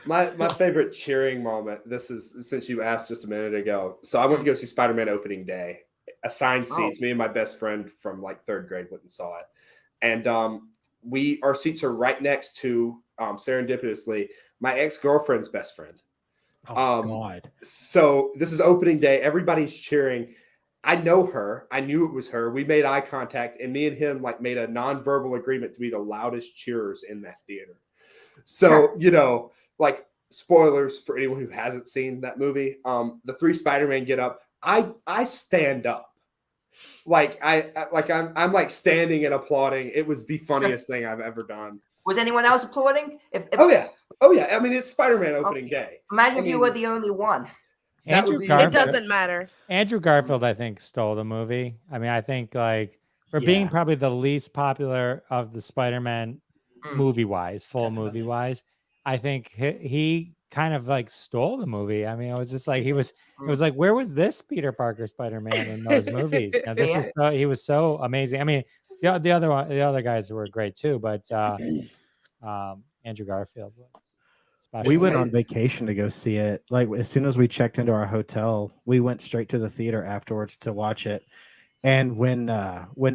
My favorite cheering moment. This is since you asked just a minute ago. So I went to go see Spider-Man opening day. Assigned seats. Me and my best friend from like 3rd grade went and saw it, and our seats are right next to serendipitously my ex-girlfriend's best friend. Oh God! So this is opening day. Everybody's cheering. I know her. I knew it was her. We made eye contact, and me and him like made a non-verbal agreement to be the loudest cheerers in that theater. So like spoilers for anyone who hasn't seen that movie. The 3 Spider-Man get up. I stand up. Like I'm like standing and applauding. It was the funniest thing I've ever done. Was anyone else applauding? Oh yeah. I mean, it's Spider-Man opening day. Imagine if you were the only one. It doesn't matter. Andrew Garfield, I think, stole the movie. I mean, I think like for being probably the least popular of the Spider-Man movie-wise, movie-wise, I think he kind of like stole the movie. I mean, it was just like it was like, where was this Peter Parker Spider-Man in those movies? He was so amazing. I mean, the other guys were great too, but Andrew Garfield was special. We went on vacation to go see it. Like as soon as we checked into our hotel, we went straight to the theater afterwards to watch it. And when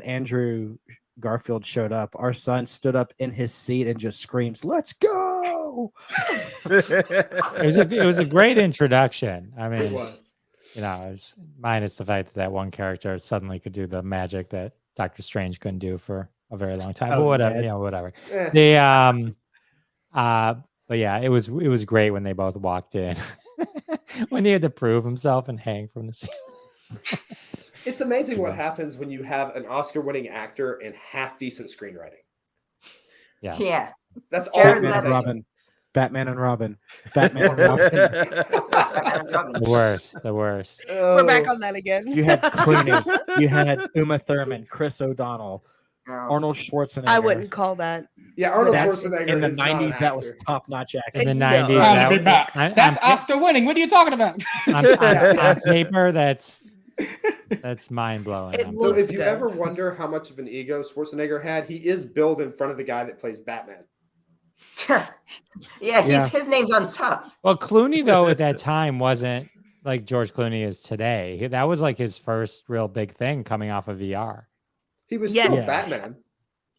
Andrew Garfield showed up, our son stood up in his seat and just screams, "Let's go!" It was a great introduction. I mean, it was minus the fact that one character suddenly could do the magic that Doctor Strange couldn't do for a very long time. But whatever, whatever. But yeah, it was great when they both walked in. When he had to prove himself and hang from the ceiling. It's amazing what happens when you have an Oscar-winning actor and half-decent screenwriting. Yeah. Yeah. That's all. Jared Batman and Leto. Robin. Batman and Robin. Batman and Robin. Batman and Robin. The worst. The worst. We're back on that again. You had Clooney. You had Uma Thurman, Chris O'Donnell, Arnold Schwarzenegger. I wouldn't call that. Yeah, Arnold That's Schwarzenegger in the is not an 90s. That was actor. top-notch acting. In the No. 90s. I'll that be was- back. That's Oscar winning. What are you talking about? on paper, that's mind blowing. It So looks if you good. ever wonder how much of an ego Schwarzenegger had, he is billed in front of the guy that plays Batman. Yeah, his name's on top. Well, Clooney though at that time wasn't like George Clooney is today. That was like his first real big thing coming off of VR. He was Yes. still Batman.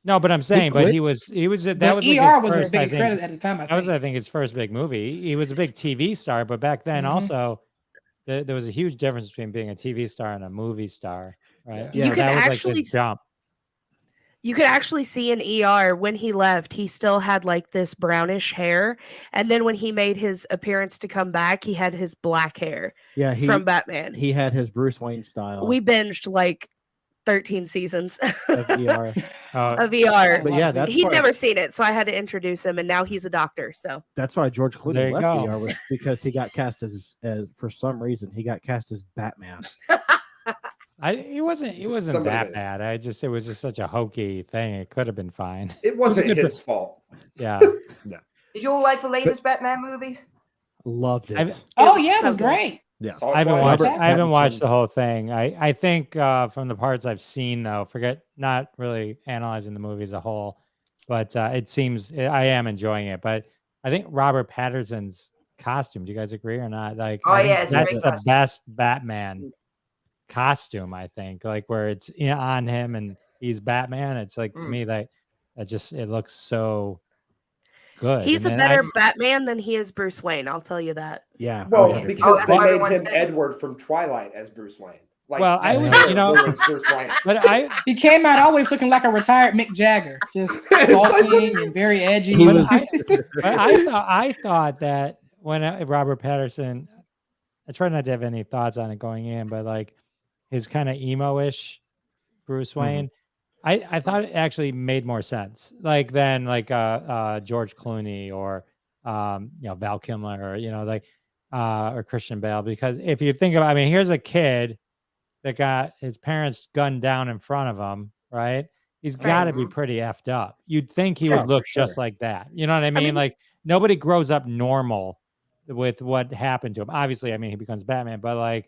No, but I'm saying, but he was that But was like ER his was his first, I big think, credit at the time. that was, I think, his first big movie. He was a big TV star, but back then also there was a huge difference between being a TV star and a movie star, right? Yeah. You So can that was like actually his jump. You could actually see in ER when he left, he still had like this brownish hair. And then when he made his appearance to come back, he had his black hair Yeah, from Batman. He had his Bruce Wayne style. We binged like 13 seasons of ER. of ER. But yeah, that's He'd why, never seen it, so I had to introduce him, and now he's a doctor. So that's why George There Clooney you left go. ER was because he got cast as for some reason he got cast as Batman. It wasn't Somebody that did. bad. It was just such a hokey thing. It could have been fine. It wasn't his fault. Yeah. Did you all like the latest Batman movie? Loved it. Oh was yeah, so it was good. great. Yeah. Saw it I haven't twice. watched. I haven't Pattinson. watched the whole thing. I think from the parts I've seen, though, not really analyzing the movie as a whole, but it seems I am enjoying it. But I think Robert Patterson's costume. Do you guys agree or not? Like, Oh, I think yeah, it's a that's great the costume. best Batman costume. I think, like where it's on him and he's Batman. It's like to me that it looks so good. he's a And then better Batman than he is Bruce Wayne. I'll tell you that. Yeah. Well, 100%. because that's they what made everyone him said. Edward from Twilight as Bruce Wayne. Like, Well, I the was- character was Bruce Wayne. But He came out always looking like a retired Mick Jagger, just sulking and very edgy. He But was- But I thought that when Robert Patterson, I try not to have any thoughts on it going in, but like his kind of emo-ish Bruce Wayne, I thought it actually made more sense. Like than like George Clooney or Val Kilmer or or Christian Bale, because if you think about, I mean, here's a kid that got his parents gunned down in front of him, right? He's got to be pretty effed up. You'd think he Oh, would for look sure. just like that. You know what I mean? mean- Like nobody grows up normal with what happened to him. Obviously, I mean, he becomes Batman, but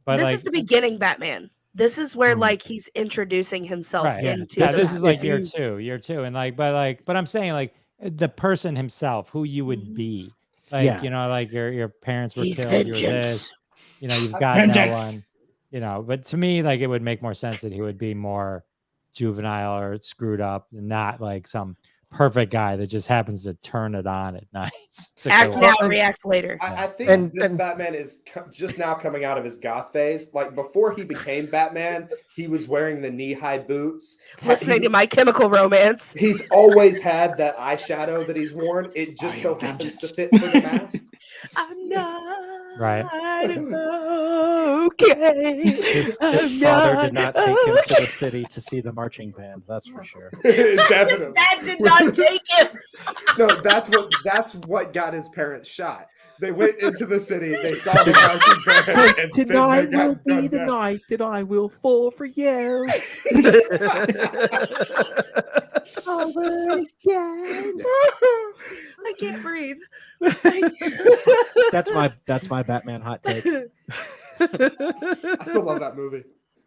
This is the beginning Batman. This is where like he's introducing himself right. into Yeah, the this is like Batman. year two, and but I'm saying like the person himself, who you would be, like Yeah. like your parents were He's killed, you were vengeance. this, you've got no Vengeance. one, but to me, like it would make more sense that he would be more juvenile or screwed up, and not like some perfect guy that just happens to turn it on at night. to Act go now, out. react later. I think And- this and- Batman is just now coming out of his goth phase. Like before he became Batman, he was wearing the knee-high boots. Listening to My Chemical Romance. He's always had that eyeshadow that he's worn. It just so happens to fit for the mask. I'm not Right. okay. His I'm father did not take him to okay. the city to see the marching band. That's for sure. His Definitely. dad did not take him. No, that's what got his parents shot. They went into the city. They saw the marching band. and then Tonight they got will be gunned the down. night that I will fall for you. Over again. I can't breathe. That's my Batman hot take. I still love that movie.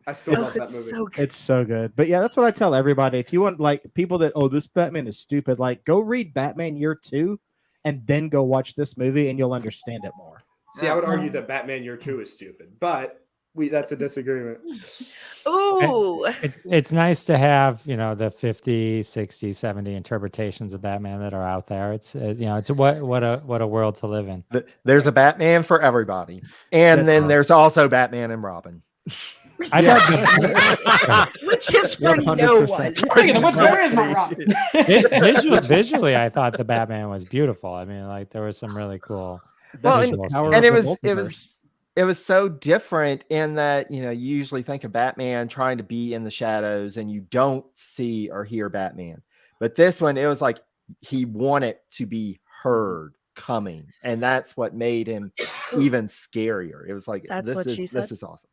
I still love that movie. So good. It's so good. But yeah, that's what I tell everybody. If you want like people that, this Batman is stupid, like go read Batman Year 2 and then go watch this movie and you'll understand it more. See, I would argue that Batman Year 2 is stupid, but that's a disagreement. Ooh. It's nice to have, the 50, 60, 70 interpretations of Batman that are out there. It's it's what a world to live in. There's a Batman for everybody, and then there's also Batman and Robin. I thought Which is for no 100%. one. Speaking of which, where is my rock? visually, I thought the Batman was beautiful. I mean, like there was some really cool. Well, visual stuff. and it was so different in that you usually think of Batman trying to be in the shadows and you don't see or hear Batman, But this one, it was like he wanted to be heard coming, and that's what made him even scarier. It was like That's what she said. This is awesome.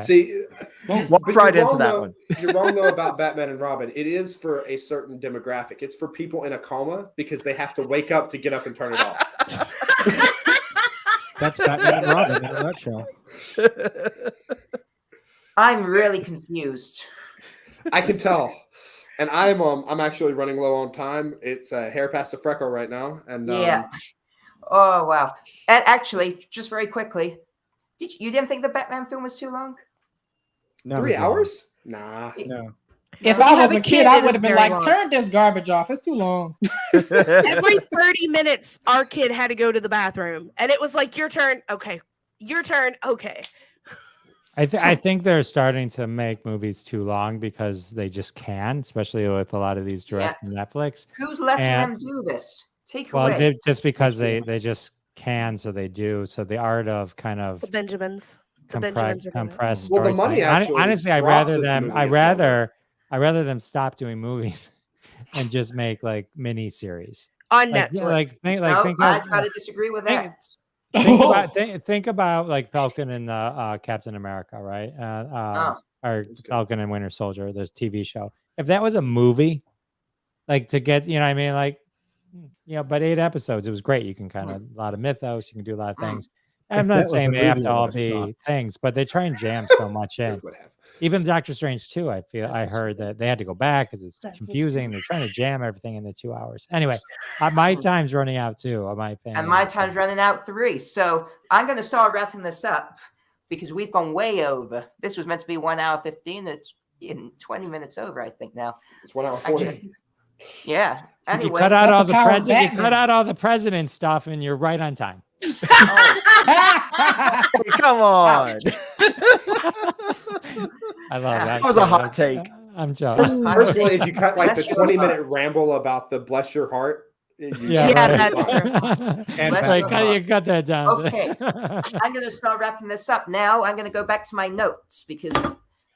See, Walk but right you're into wrong, that though. one. You're wrong though about Batman and Robin. It is for a certain demographic. It's for people in a coma because they have to wake up to get up and turn it off. That's Batman and Robin in a nutshell. I'm really confused. I can tell, and I'm actually running low on time. It's hair past a freckle right now, and Yeah. Oh wow. And actually, just very quickly, you didn't think the Batman film was too long? No, 3 it's not. hours? Nah. No. If When I you have was a a kid, kid, I it would is have been very like, long. turn this garbage off. It's too long. Every 30 minutes, our kid had to go to the bathroom, and it was like, your turn. Okay. Your turn. Okay. I think they're starting to make movies too long because they just can, especially with a lot of these direct from Netflix. Who's letting And- them do this? Take Well, away. just because they just can, so they do. So the art of kind of The Benjamins. The Benjamins are doing it. compressed Well, the money storytelling. actually Honestly, I'd drops rather as the them. movie I gets longer. rather them stop doing movies and just make like mini series On like, Netflix. think I of, gotta disagree with think- that. think about like Falcon and Captain America, right? Or Falcon and Winter Soldier, the TV show. If that was a movie, like to get, you know what I mean? Like, but 8 episodes, it was great. You can kind of, a lot of mythos, you can do a lot of things. If I'm that not was saying a they have movie, to it all would've be sucked. things, but they try and jam so much in. Even Doctor Strange 2, I heard that they had to go back because it's confusing. They're trying to jam everything into 2 hours. Anyway, my time's running out too. My family. And my time's running out 3. So I'm going to start wrapping this up because we've gone way over. This was meant to be 1 hour 15. It's in 20 minutes over, I think now. It's 1 hour 40. Yeah. Anyway, You cut out all the power of president. You cut Batman. out all the president stuff, and you're right on time. Come on. I love that. That was a hot take. I'm jealous. Personally, if you cut like the Bless your 20-minute heart. ramble about the bless your heart, Yeah, Yeah, right. that's true. And Bless Right, your cut, you heart. cut that down. Okay. I'm going to start wrapping this up now. I'm going to go back to my notes because,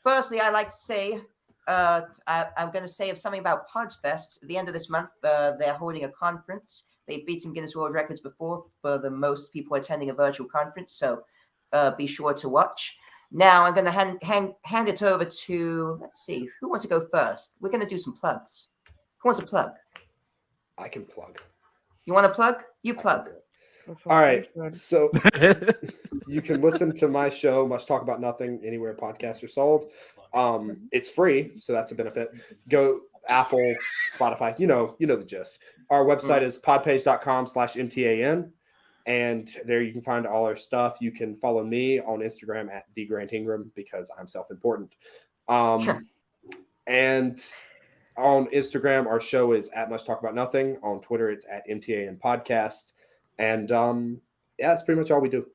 firstly, I like to say, I'm going to say something about Podfest. At the end of this month, they're holding a conference. They've beaten Guinness World Records before for the most people attending a virtual conference, so be sure to watch. Now I'm going to hand it over to, let's see, who wants to go first? We're going to do some plugs. Who wants a plug? I can plug. You want to plug? You plug. All right. So you can listen to my show, Much Talk About Nothing, anywhere podcasts are sold. It's free, so that's a benefit. Go Apple, Spotify, you know the gist. Our website is podpage.com/MTAN. And there you can find all our stuff. You can follow me on Instagram at @TheGrantIngram because I'm self-important. Sure. And on Instagram, our show is at Much Talk About Nothing. On Twitter, it's at MTAN Podcast. And that's pretty much all we do.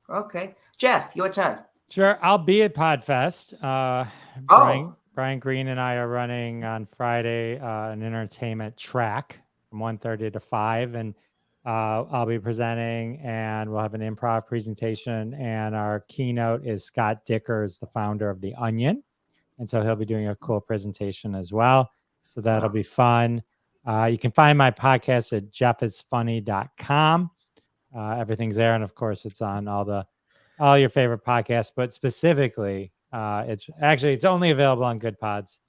Okay. Jeff, your turn. Sure, I'll be at Podfest. Brian Green and I are running on Friday an entertainment track from 1:30 to 5, and I'll be presenting, and we'll have an improv presentation. And our keynote is Scott Dickers, the founder of The Onion, and so he'll be doing a cool presentation as well. So that'll be fun. You can find my podcast at jeffisfunny.com. Everything's there, and of course, it's on all your favorite podcasts, but specifically, it's only available on Good Pods.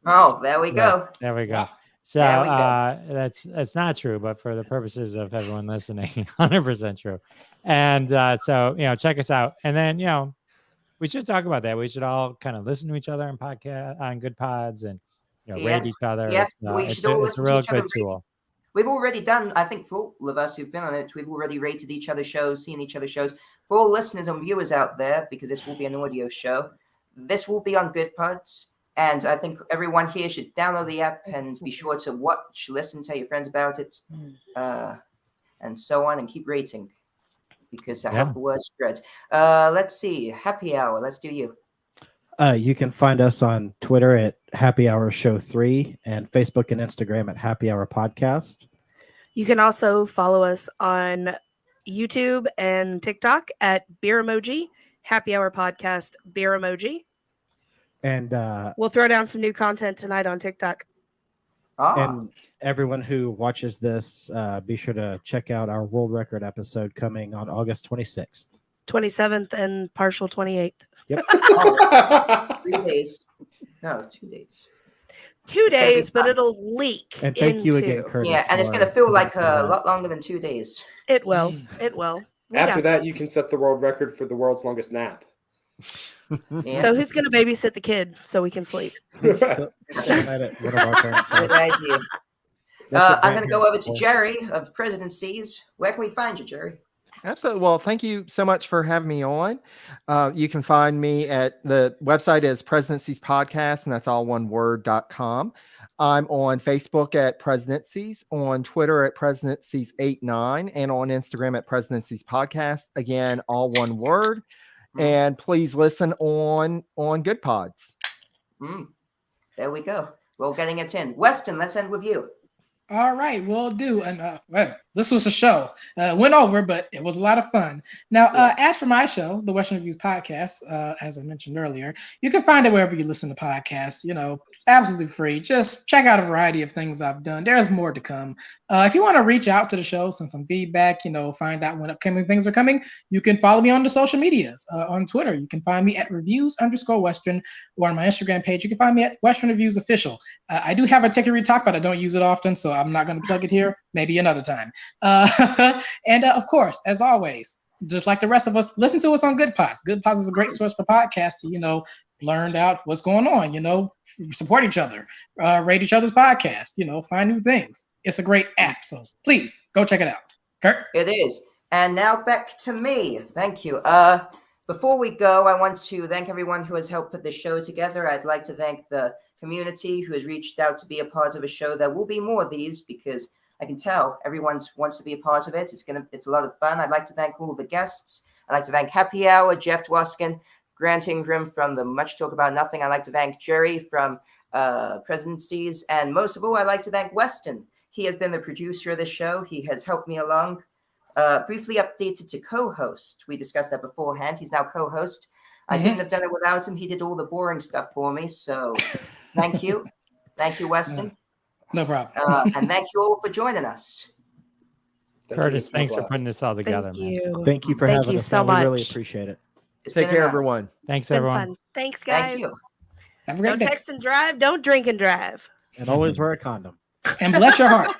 Oh, there we go. There we go. So There we go. that's not true, but for the purposes of everyone listening, 100% true. And so check us out, and then we should talk about that. We should all kind of listen to each other on podcast on Good Pods and rate each other. Yeah, It's, we should all it's a listen real to each other. good tool. We've already done, I think, for all of us who've been on it, we've already rated each other's shows, seen each other's shows. For all listeners and viewers out there, because this will be an audio show, this will be on Good Pods. And I think everyone here should download the app and be sure to watch, listen, tell your friends about it, and so on, and keep rating because I hope the word spreads. Let's see. Happy Hour. Let's do you. You can find us on Twitter at Happy Hour Show 3 and Facebook and Instagram at Happy Hour Podcast. You can also follow us on YouTube and TikTok at Beer Emoji, Happy Hour Podcast beer emoji. And We'll throw down some new content tonight on TikTok. and everyone who watches this, be sure to check out our world record episode coming on August 26th. 27th and partial 28th. Yep. 3 days. No, 2 days. 2 days, but it'll leak. And thank you again, into- Curtis. Yeah, and it's for- going to feel for like that. a lot longer than 2 days. It will. It will. We After got that, this. you can set the world record for the world's longest nap. So who's going to babysit the kid so we can sleep? One of our parents Good says. idea. That's what I'm going to go over to for. Jerry of Presidencies. Where can we find you, Jerry? Absolutely. Well, thank you so much for having me on. You can find me at the website is Presidencies Podcast, and that's all one word.com. I'm on Facebook at Presidencies, on Twitter at Presidencies89, and on Instagram at Presidencies Podcast. Again, all one word. And please listen on Good Pods. There we go. We're getting it in. Weston, let's end with you. All right, will do. And well, this was a show. Went over, but it was a lot of fun. Now, as for my show, the Western Reviews Podcast, as I mentioned earlier, you can find it wherever you listen to podcasts. You know, absolutely free. Just check out a variety of things I've done. There's more to come. If you want to reach out to the show, send some feedback, you know, find out when upcoming things are coming, you can follow me on the social medias. On Twitter, you can find me at reviews_Western, or on my Instagram page, you can find me at Western Reviews Official. I do have a Tickery Talk, but I don't use it often, so I'm not going to plug it here. Maybe another time. And of course, as always, just like the rest of us, listen to us on Good Pods. Good Pods is a great source for podcasts to, you know, learn out what's going on, you know, support each other, rate each other's podcasts, you know, find new things. It's a great app, so please go check it out. Kurt? It is. And now back to me. Thank you. Before we go, I want to thank everyone who has helped put this show together. I'd like to thank the community who has reached out to be a part of a show. There will be more of these because I can tell everyone wants to be a part of it. It's a lot of fun. I'd like to thank all the guests. I'd like to thank Happy Hour, Jeff Dwoskin, Grant Ingram from the Much Talk About Nothing. I'd like to thank Jerry from Presidencies. And most of all, I'd like to thank Weston. He has been the producer of this show. He has helped me along. Briefly updated to co-host. We discussed that beforehand. He's now co-host. I couldn't have done it without him. He did all the boring stuff for me. So thank you. Thank you, Weston. No problem. And thank you all for joining us. Curtis, thanks for putting this all together, man. Thank you for Thank having you us. so man. We really much. appreciate it. Take care, everyone. Thanks, Been everyone. fun. Thanks, guys. Thank you. Have a great Don't day. text and drive. Don't drink and drive. And always wear a condom. And bless your heart.